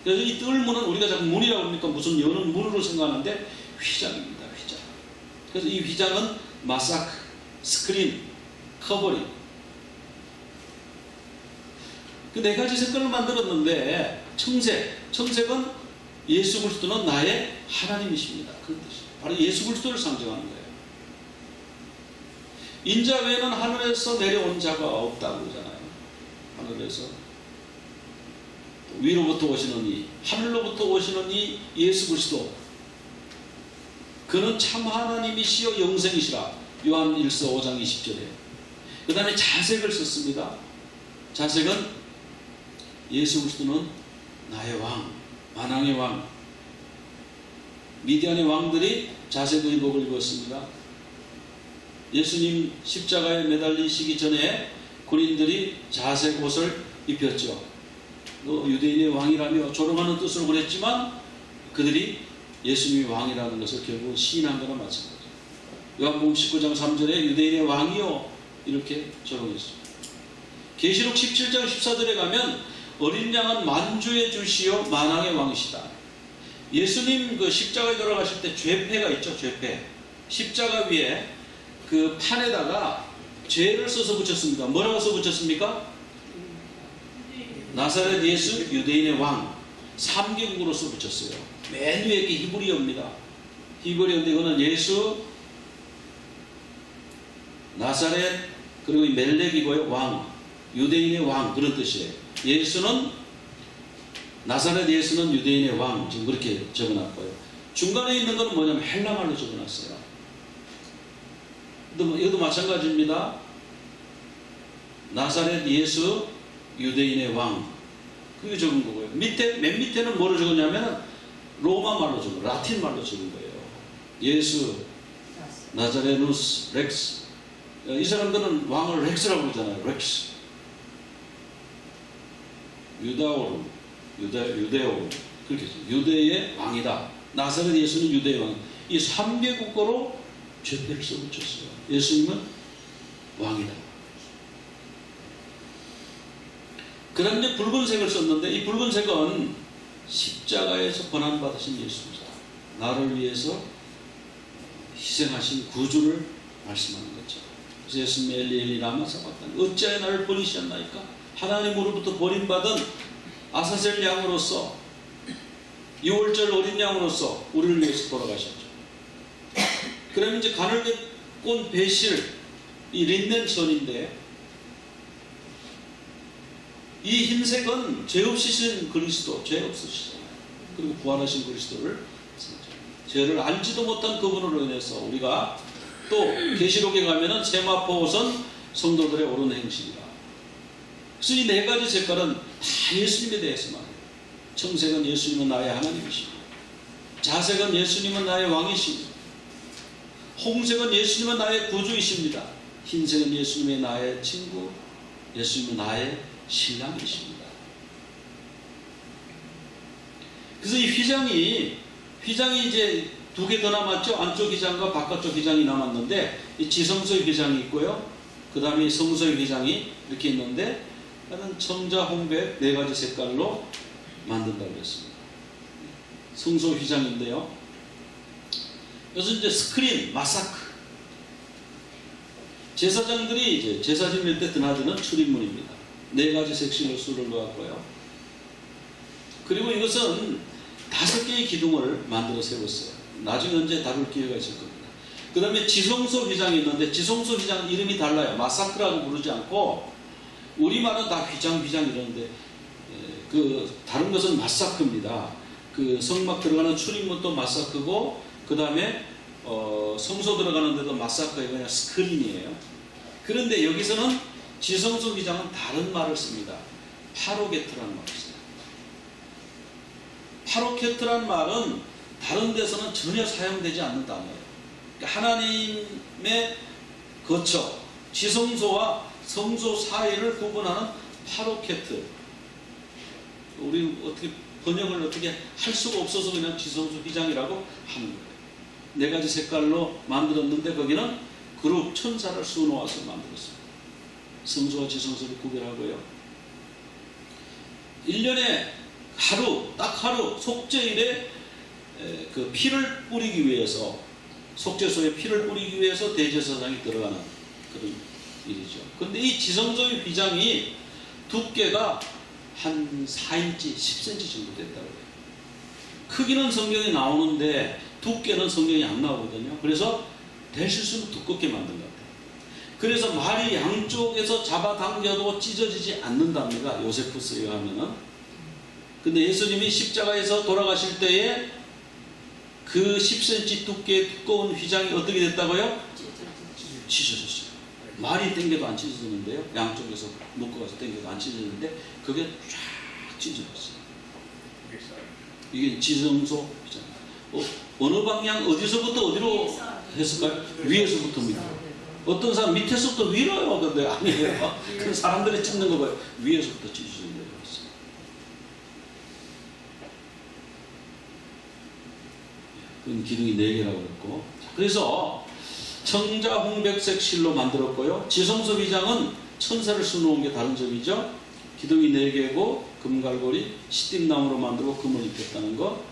그래서 이 뜰문은 우리가 자꾸 문이라고 하니까 무슨 여는 문으로 생각하는데 휘장입니다. 휘장. 그래서 이 휘장은 마사크, 스크린, 커버링. 그 4가지 색깔을 만들었는데 청색은 예수 그리스도는 나의 하나님이십니다. 그런 뜻이에요. 바로 예수 그리스도를 상징하는 거예요. 인자 외에는 하늘에서 내려온 자가 없다고 그러잖아요. 하늘에서 위로부터 오시는 이, 하늘로부터 오시는 이 예수 그리스도, 그는 참 하나님이시여 영생이시라. 요한 1서 5장 20절에. 그 다음에 자색을 썼습니다. 자색은 예수 그리스도는 나의 왕, 만왕의 왕. 미디안의 왕들이 자색 의복을 입었습니다. 예수님 십자가에 매달리시기 전에 군인들이 자색 옷을 입혔죠. 유대인의 왕이라며 조롱하는 뜻으로 그랬지만 그들이 예수님이 왕이라는 것을 결국 시인한 거나 마찬가지죠. 요한복음 19장 3절에 유대인의 왕이요 이렇게 조롱했습니다. 계시록 17장 14절에 가면 어린 양은 만주의 주시요 만왕의 왕이시다. 예수님 그 십자가에 돌아가실 때 죄패가 있죠. 죄패. 십자가 위에 그 판에다가 죄를 써서 붙였습니다. 뭐라고 써 붙였습니까? 나사렛 예수 유대인의 왕. 3개국으로 써 붙였어요. 맨 위에 게 히브리어입니다. 히브리어인데 이거는 예수, 나사렛, 그리고 멜렉이고요. 왕. 유대인의 왕 그런 뜻이에요. 예수는 나사렛 예수는 유대인의 왕 지금 그렇게 적어놨고요. 중간에 있는 것은 뭐냐면 헬라말로 적어놨어요. 이것도 마찬가지입니다. 나사렛 예수 유대인의 왕 그게 적은 거고요. 맨 밑에는 뭐로 적었냐면 로마 말로 적은 라틴 말로 적은 거예요. 예수 나자레누스 렉스. 이 사람들은 왕을 렉스라고 그러잖아요. 렉스. 유다오름 유대오 그렇게 유대의 왕이다. 나사렛 예수는 유대의 왕. 이 3개 국가로 죄패를 써붙였어요. 예수님은 왕이다. 그 다음에 이제 붉은색을 썼는데 이 붉은색은 십자가에서 고난받으신 예수입니다. 나를 위해서 희생하신 구주를 말씀하는 거죠. 그래서 예수님의 엘리 라마 사박단 어찌하여 나를 버리셨나이까? 하나님으로부터 버림받은 아사셀 양으로서 6월절 어린 양으로서 우리를 위해서 돌아가셨죠. 그러면 이제 가늘게 꼰 배실 이 린넨 선인데 이 흰색은 죄 없으신 그리스도, 죄 없으시잖아요. 그리고 부활하신 그리스도를 죄를 알지도 못한 그분으로 인해서 우리가 또 계시록에 가면은 세마포 옷은 성도들의 옳은 행실이라. 그래서 이 네 가지 색깔은 다 예수님에 대해서 말해요. 청색은 예수님은 나의 하나님이시고, 자색은 예수님은 나의 왕이시고, 홍색은 예수님은 나의 구주이십니다. 흰색은 예수님의 나의 친구, 예수님은 나의 신랑이십니다. 그래서 이 휘장이 이제 2개 더 남았죠. 안쪽 휘장과 바깥쪽 휘장이 남았는데 이 지성소의 휘장이 있고요. 그 다음에 성소의 휘장이 이렇게 있는데 나는 청자, 홍백 4가지 색깔로 만든다고 했습니다. 성소 휘장인데요. 여기서 이제 스크린, 마사크. 제사장들이 이제 제사 지낼 때 드나드는 출입문입니다. 4가지 색실로 수를 놓았고요. 그리고 이것은 5개의 기둥을 만들어 세웠어요. 나중에 언제 다룰 기회가 있을 겁니다. 그 다음에 지성소 휘장이 있는데 지성소 휘장 이름이 달라요. 마사크라고 부르지 않고 우리말은 다 휘장 이러는데 그 다른 것은 마사크입니다. 그 성막 들어가는 출입문도 마사크고 그 다음에 성소 들어가는 데도 마사크가 그냥 스크린이에요. 그런데 여기서는 지성소 휘장은 다른 말을 씁니다. 파로게트라는 말을 써요. 파로케트란 말은 다른 데서는 전혀 사용되지 않는 단어예요. 그러니까 하나님의 거처, 지성소와 성소 사이를 구분하는 파로케트. 우리 어떻게 번역을 어떻게 할 수가 없어서 그냥 지성소 휘장이라고 하는 거예요. 4가지 색깔로 만들었는데 거기는 그룹 천사를 수놓아서 만들었습니다. 성소와 지성소를 구별하고요. 1년에 딱 하루 속죄일에 그 피를 뿌리기 위해서 속죄소에 피를 뿌리기 위해서 대제사장이 들어가는 그런 일이죠. 그런데 이 지성소의 휘장이 두께가 한 4인치, 10cm 정도 됐다고 해요. 크기는 성경에 나오는데 두께는 성경이 안 나오거든요. 그래서 될 실수는 두껍게 만든 것 같아요. 그래서 말이 양쪽에서 잡아당겨도 찢어지지 않는답니다. 요세푸스에 의하면은. 근데 예수님이 십자가에서 돌아가실 때에 그 10cm 두꺼운 휘장이 어떻게 됐다고요? 찢어졌어요. 말이 당겨도 안 찢어졌는데요. 양쪽에서 묶어가서 당겨도 안 찢어졌는데 그게 쫙 찢어졌어요. 이게 지성소 휘장. 어느 방향 어디서부터 어디로 했을까요? 위에서부터입니다. 어떤 사람 밑에서부터 위로요. 근데 아니에요. 그 사람들이 찢는 거 봐요. 위에서부터 찢어져 내려왔어요. 그건 기둥이 4개라고 했고, 그래서 청자 홍백색 실로 만들었고요. 지성소 휘장은 천사를 수놓은 게 다른 점이죠. 기둥이 4개고 금갈고리 시띠나무로 만들고 금을 입혔다는 거.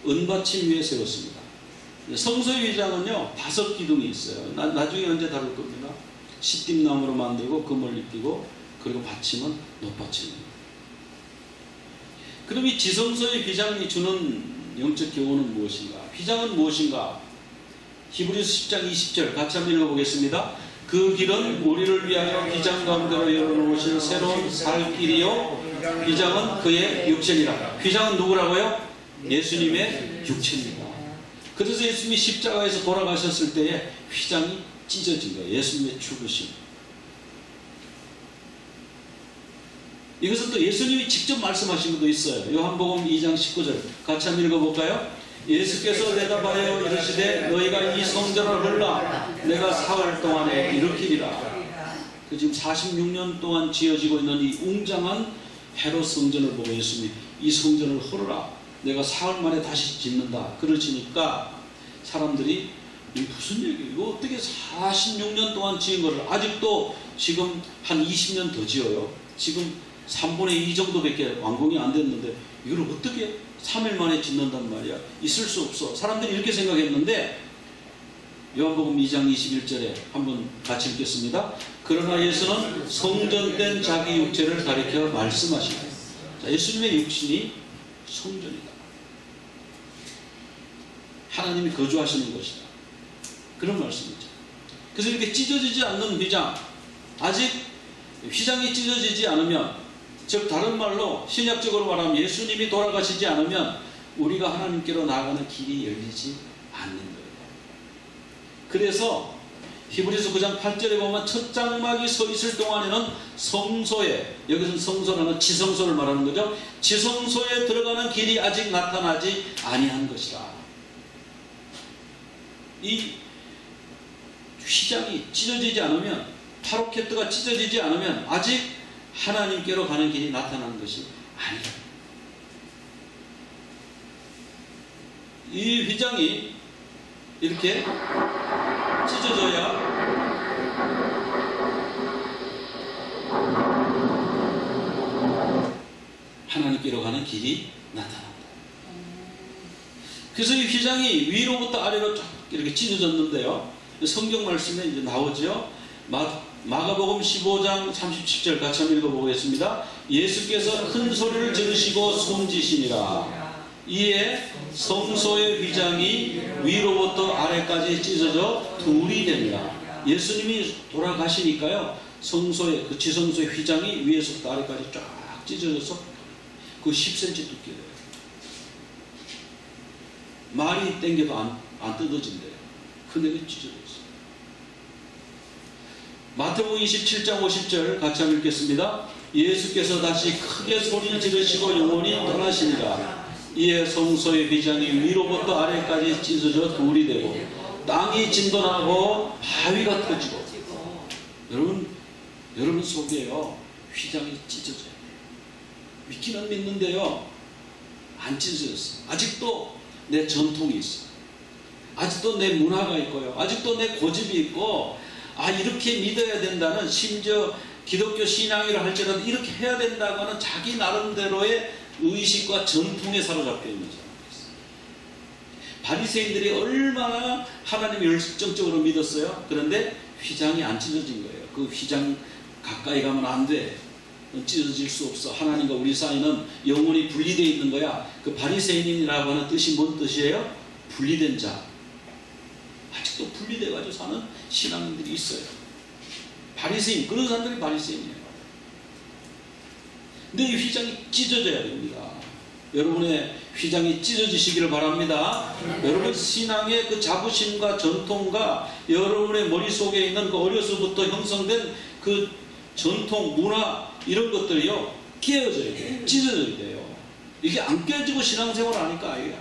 은받침 위에 세웠습니다. 성소의 휘장은요 5기둥이 있어요. 나중에 언제 다룰 겁니다. 시띠나무로 만들고 금을 입히고 그리고 받침은 놋받침입니다. 그럼 이 지성소의 휘장이 주는 영적 교훈은 무엇인가? 휘장은 무엇인가? 히브리서 10장 20절 같이 한번 읽어보겠습니다. 그 그 길은 우리를 위하여 휘장 가운데로 열어놓으신 새로운 살 길이요 휘장은 그의 육체니라. 휘장은 누구라고요? 예수님의 육체입니다. 그래서 예수님이 십자가에서 돌아가셨을 때에 휘장이 찢어진 거예요. 예수님의 죽으심. 이것은 또 예수님이 직접 말씀하신 것도 있어요. 요한복음 2장 19절 같이 한번 읽어볼까요? 예수께서 대답하여 이르시되 너희가 이 성전을 헐라 내가 사흘 동안에 일으키리라. 그 지금 46년 동안 지어지고 있는 이 웅장한 헤롯 성전을 보고 예수님이 이 성전을 헐어라 내가 사흘 만에 다시 짓는다 그러시니까 사람들이 무슨 얘기예요? 이거 어떻게 46년 동안 지은 거를 아직도 지금 한 20년 더 지어요? 지금 3분의 2 정도밖에 완공이 안 됐는데 이걸 어떻게 3일 만에 짓는단 말이야? 있을 수 없어. 사람들이 이렇게 생각했는데 요한복음 2장 21절에 한번 같이 읽겠습니다. 그러나 예수는 성전된 자기 육체를 가리켜 말씀하시다. 자, 예수님의 육신이 성전이다. 하나님이 거주하시는 것이다. 그런 말씀이죠. 그래서 이렇게 찢어지지 않는 휘장, 아직 휘장이 찢어지지 않으면, 즉 다른 말로 신약적으로 말하면 예수님이 돌아가시지 않으면 우리가 하나님께로 나아가는 길이 열리지 않는 거예요. 그래서 히브리서 9장 8절에 보면 첫 장막이 서 있을 동안에는 성소에, 여기서는 성소라는 지성소를 말하는 거죠. 지성소에 들어가는 길이 아직 나타나지 아니한 것이다. 이 휘장이 찢어지지 않으면, 파로케트가 찢어지지 않으면 아직 하나님께로 가는 길이 나타나는 것이 아니다. 이 휘장이 이렇게 찢어져야 하나님께로 가는 길이 나타난다. 그래서 이 휘장이 위로부터 아래로 쫙 이렇게 찢어졌는데요. 성경 말씀에 이제 나오죠. 마가복음 15장 37절 같이 한번 읽어보겠습니다. 예수께서 큰 소리를 지르시고 숨지시니라. 이에 성소의 휘장이 위로부터 아래까지 찢어져 둘이 됩니다. 예수님이 돌아가시니까요, 성소의 그 지성소의 휘장이 위에서부터 아래까지 쫙 찢어져서 그 10cm 두께 돼요. 말이 땡겨도 안 뜯어진대요. 근데 그 찢어졌어요. 마태복음 27장 50절 같이 한번 읽겠습니다. 예수께서 다시 크게 소리를 지르시고 영원히 떠나시니라. 이에 성소의 휘장이 위로부터 아래까지 찢어져 둘이 되고 땅이 진동하고 바위가 터지고. 여러분 속에요 휘장이 찢어져요. 믿기는 믿는데요 안 찢어졌어. 아직도 내 전통이 있어. 아직도 내 문화가 있고요. 아직도 내 고집이 있고, 이렇게 믿어야 된다는, 심지어 기독교 신앙이라 할지라도 이렇게 해야 된다고 하는 자기 나름대로의 의식과 전통에 사로잡혀 있는 사람이 있어요. 바리새인들이 얼마나 하나님을 열정적으로 믿었어요. 그런데 휘장이 안 찢어진 거예요. 그 휘장 가까이 가면 안 돼. 찢어질 수 없어. 하나님과 우리 사이는 영원히 분리되어 있는 거야. 그 바리새인이라고 하는 뜻이 뭔 뜻이에요? 분리된 자. 아직도 분리돼가지고 사는 신앙인들이 있어요. 바리새인, 그런 사람들이 바리새인이에요. 근데 이 휘장이 찢어져야 됩니다. 여러분의 휘장이 찢어지시기를 바랍니다. 여러분 신앙의 그 자부심과 전통과 여러분의 머릿속에 있는 그 어려서부터 형성된 그 전통, 문화, 이런 것들이요 깨어져야 돼요. 찢어져야 돼요. 이게 안 깨지고 신앙생활을 하니까 이게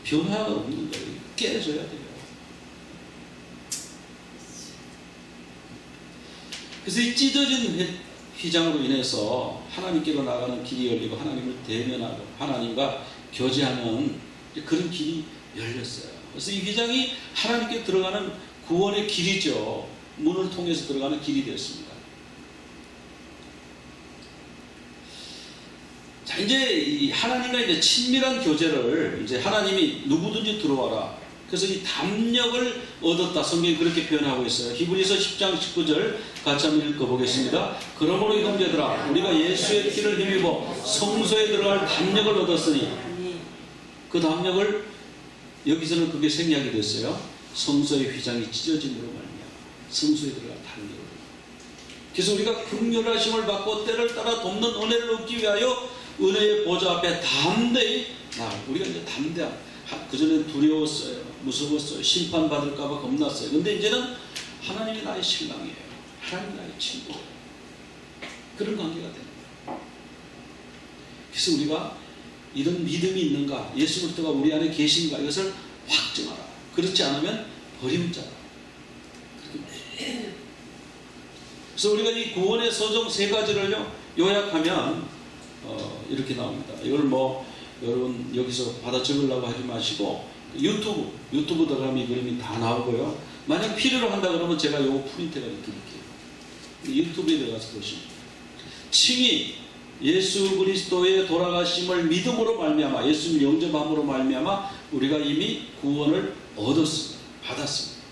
변화가 없는 거예요. 깨져야 돼요. 그래서 이 찢어진 휘장으로 인해서 하나님께로 나가는 길이 열리고 하나님을 대면하고 하나님과 교제하는 그런 길이 열렸어요. 그래서 이 휘장이 하나님께 들어가는 구원의 길이죠. 문을 통해서 들어가는 길이 되었습니다. 자, 이제 이 하나님과 이제 친밀한 교제를 이제 하나님이 누구든지 들어와라. 그래서 이 담력을 얻었다. 성경이 그렇게 표현하고 있어요. 히브리서 10장 19절 같이 한번 읽어보겠습니다. 그러므로 형제들아, 우리가 예수의 피를 힘입어 성소에 들어갈 담력을 얻었으니, 그 담력을 여기서는 그게 생략이 됐어요. 성소의 휘장이 찢어짐으로 말미암아. 성소에 들어가 달려오는. 그래서 우리가 긍휼하심을 받고 때를 따라 돕는 은혜를 얻기 위하여 은혜의 보좌 앞에 담대히 나아가고. 우리가 이제 담대함. 그전엔 두려웠어요. 무서웠어요. 심판받을까봐 겁났어요. 근데 이제는 하나님이 나의 신랑이에요. 하나님이 나의 친구예요. 그런 관계가 됩니다. 그래서 우리가 이런 믿음이 있는가, 예수 그리스도가 우리 안에 계신가, 이것을 확증하라. 그렇지 않으면 버림자다. 그래서 우리가 이 구원의 서정 세 가지를요 요약하면 이렇게 나옵니다. 이걸 여러분 여기서 받아 적으려고 하지 마시고 유튜브 들어가면 이 그림이 다 나오고요. 만약 필요로 한다 그러면 제가 요거 프린트가 드릴게요. 유튜브에 들어가서 보시면 칭의 예수 그리스도의 돌아가심을 믿음으로 말미암아, 예수님 영접함으로 말미암아 우리가 이미 구원을 얻었습니다. 받았습니다.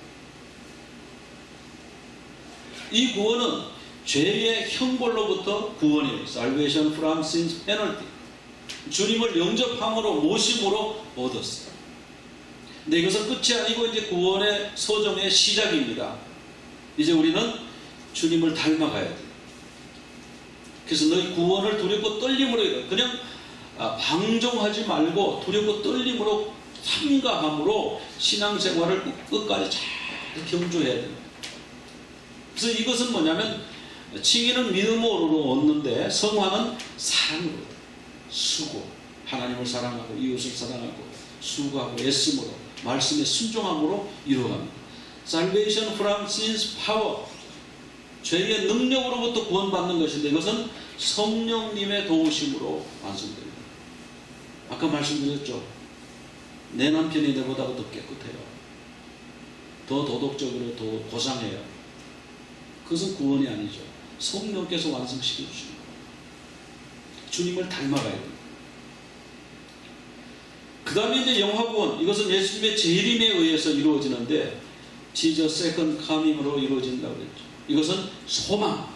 이 구원은 죄의 형벌로부터 구원이에요. Salvation from sin's penalty. 주님을 영접함으로 모심으로 얻었어요. 근데 이것은 끝이 아니고 이제 구원의 서정의 시작입니다. 이제 우리는 주님을 닮아가야 돼요. 그래서 너희 구원을 두렵고 떨림으로 이뤄. 그냥 방종하지 말고 두렵고 떨림으로 삼가함으로 신앙생활을 끝까지 잘 경주해야 됩니다. 그래서 이것은 뭐냐면 칭의는 믿음으로 얻는데 성화는 사랑으로, 수고, 하나님을 사랑하고 이웃을 사랑하고 수고하고 애씀으로 말씀에 순종함으로 이루어갑니다. Salvation from sin's power, 죄의 능력으로부터 구원받는 것인데 이것은 성령님의 도우심으로 완성됩니다. 아까 말씀드렸죠. 내 남편이 내보다 더 깨끗해요. 더 도덕적으로 더 고상해요. 그것은 구원이 아니죠. 성령께서 완성시켜 주시는 거예요. 주님을 닮아가야 됩니다. 그 다음에 이제 영화구원, 이것은 예수님의 재림에 의해서 이루어지는데 Jesus second coming으로 이루어진다고 그랬죠. 이것은 소망.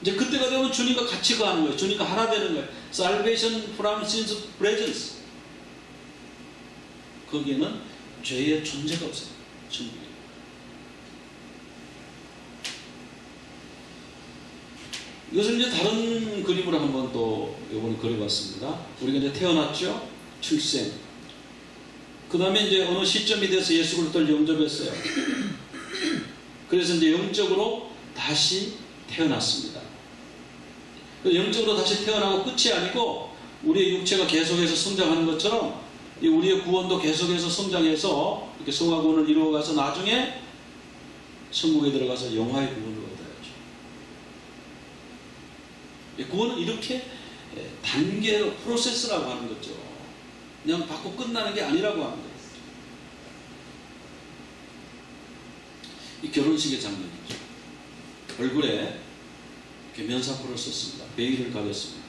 이제 그때가 되면 주님과 같이 가는 거예요. 주님과 하나 되는 거예요. Salvation from sin's presence. 거기에는 죄의 존재가 없어요. 천국에. 이것을 이제 다른 그림으로 한번 또 이번에 그려봤습니다. 우리가 이제 태어났죠? 출생. 그 다음에 이제 어느 시점이 돼서 예수 그리스도를 영접했어요. 그래서 이제 영적으로 다시 태어났습니다. 영적으로 다시 태어나고 끝이 아니고 우리의 육체가 계속해서 성장하는 것처럼 우리의 구원도 계속해서 성장해서 이렇게 성화구원을 이루어가서 나중에 천국에 들어가서 영화의 구원을 얻어야죠. 구원은 이렇게 단계로 프로세스라고 하는 거죠. 그냥 받고 끝나는 게 아니라고 하는 거예요. 이 결혼식의 장면이죠. 얼굴에 이렇게 면사포를 썼습니다. 베일을 가렸습니다.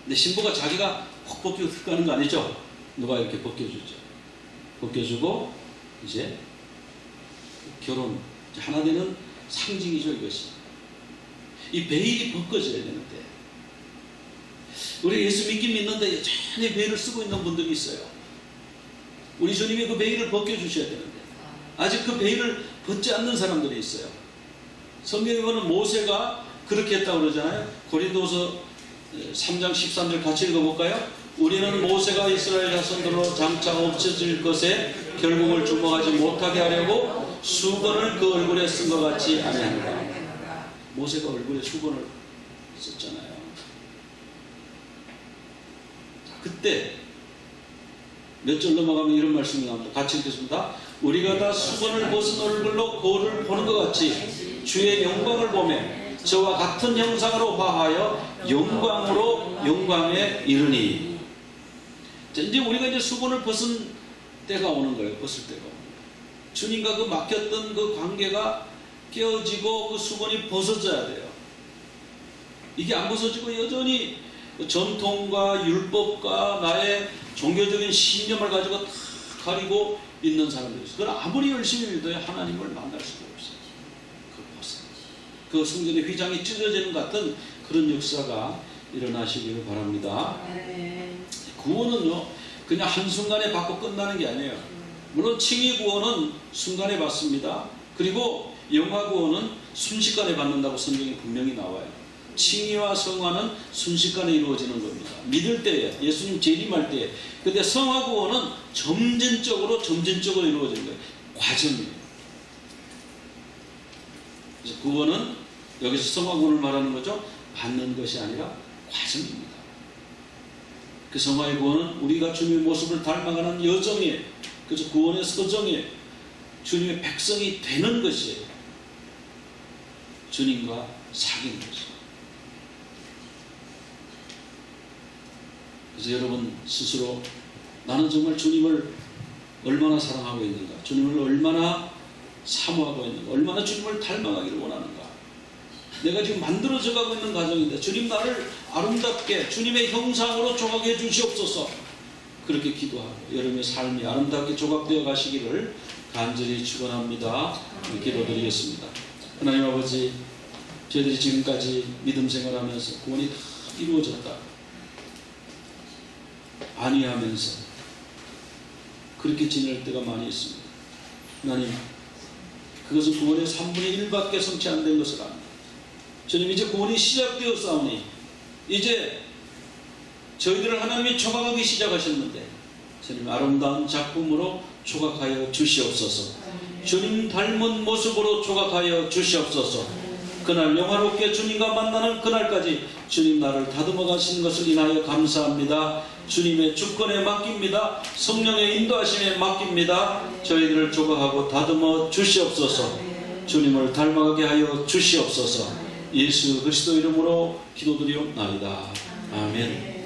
근데 신부가 자기가 콕 벗기고 가는 거 아니죠? 누가 이렇게 벗겨주죠. 벗겨주고 이제 결혼 하나 되는 상징이죠. 이것이. 이 베일이 벗겨져야 되는데 우리 예수 믿긴 믿는데 여전히 베일을 쓰고 있는 분들이 있어요. 우리 주님이 그 베일을 벗겨주셔야 되는데 아직 그 베일을 벗지 않는 사람들이 있어요. 성경에 보면 모세가 그렇게 했다고 그러잖아요. 고린도서 3장 13절 같이 읽어볼까요? 우리는 모세가 이스라엘 자손들로 장차 없어질 것에 결국을 주목하지 못하게 하려고 수건을 그 얼굴에 쓴 것 같이 아니하노라. 모세가 얼굴에 수건을 썼잖아요. 그때 몇 절 넘어가면 이런 말씀이 나옵니다. 같이 읽겠습니다. 우리가 다 수건을 벗은 얼굴로 거울을 보는 것 같이 주의 영광을 보며 저와 같은 형상으로 화하여 영광으로 영광에 이르니. 이제 우리가 이제 수건을 벗은 때가 오는 거예요. 벗을 때가 오는 거예요. 주님과 그 막혔던 그 관계가 깨어지고 그 수건이 벗어져야 돼요. 이게 안 벗어지고 여전히 전통과 율법과 나의 종교적인 신념을 가지고 다 가리고 있는 사람들이 있어요. 그건 아무리 열심히 믿어야 하나님을 만날 수가 없어요. 그 성전의 휘장이 찢어지는 것 같은 그런 역사가 일어나시기를 바랍니다. 구원은요 그냥 한순간에 받고 끝나는 게 아니에요. 물론 칭의 구원은 순간에 받습니다. 그리고 영화 구원은 순식간에 받는다고 성경에 분명히 나와요. 칭의와 성화는 순식간에 이루어지는 겁니다. 믿을 때에, 예수님 재림할 때에. 근데 성화 구원은 점진적으로 이루어지는 거예요. 과정이에요. 그래서 구원은 여기서 성화 구원을 말하는 거죠. 받는 것이 아니라 과정입니다. 그 성화의 구원은 우리가 주님의 모습을 닮아가는 여정이에요. 그래서 구원의 서정이에요. 주님의 백성이 되는 것이에요. 주님과 사귀는 것이에요. 그래서 여러분 스스로 나는 정말 주님을 얼마나 사랑하고 있는가, 주님을 얼마나 사모하고 있는가, 얼마나 주님을 닮아가기를 원하는가. 내가 지금 만들어져 가고 있는 과정인데 주님 나를 아름답게 주님의 형상으로 조각해 주시옵소서. 그렇게 기도하고 여러분의 삶이 아름답게 조각되어 가시기를 간절히 축원합니다. 기도드리겠습니다. 하나님 아버지, 저희들이 지금까지 믿음 생활하면서 구원이 다 이루어졌다 아니하면서 그렇게 지낼 때가 많이 있습니다. 하나님, 그것은 구원의 3분의 1밖에 성취 안 된 것을 압니다. 주님, 이제 구원이 시작되었사오니 이제 저희들을 하나님이 조각하기 시작하셨는데 주님 아름다운 작품으로 조각하여 주시옵소서. 주님 닮은 모습으로 조각하여 주시옵소서. 그날 영화롭게 주님과 만나는 그날까지 주님 나를 다듬어 가시는 것을 인하여 감사합니다. 주님의 주권에 맡깁니다. 성령의 인도하심에 맡깁니다. 저희들을 조각하고 다듬어 주시옵소서. 주님을 닮아가게 하여 주시옵소서. 예수 그리스도 이름으로 기도드리옵나이다. 아멘.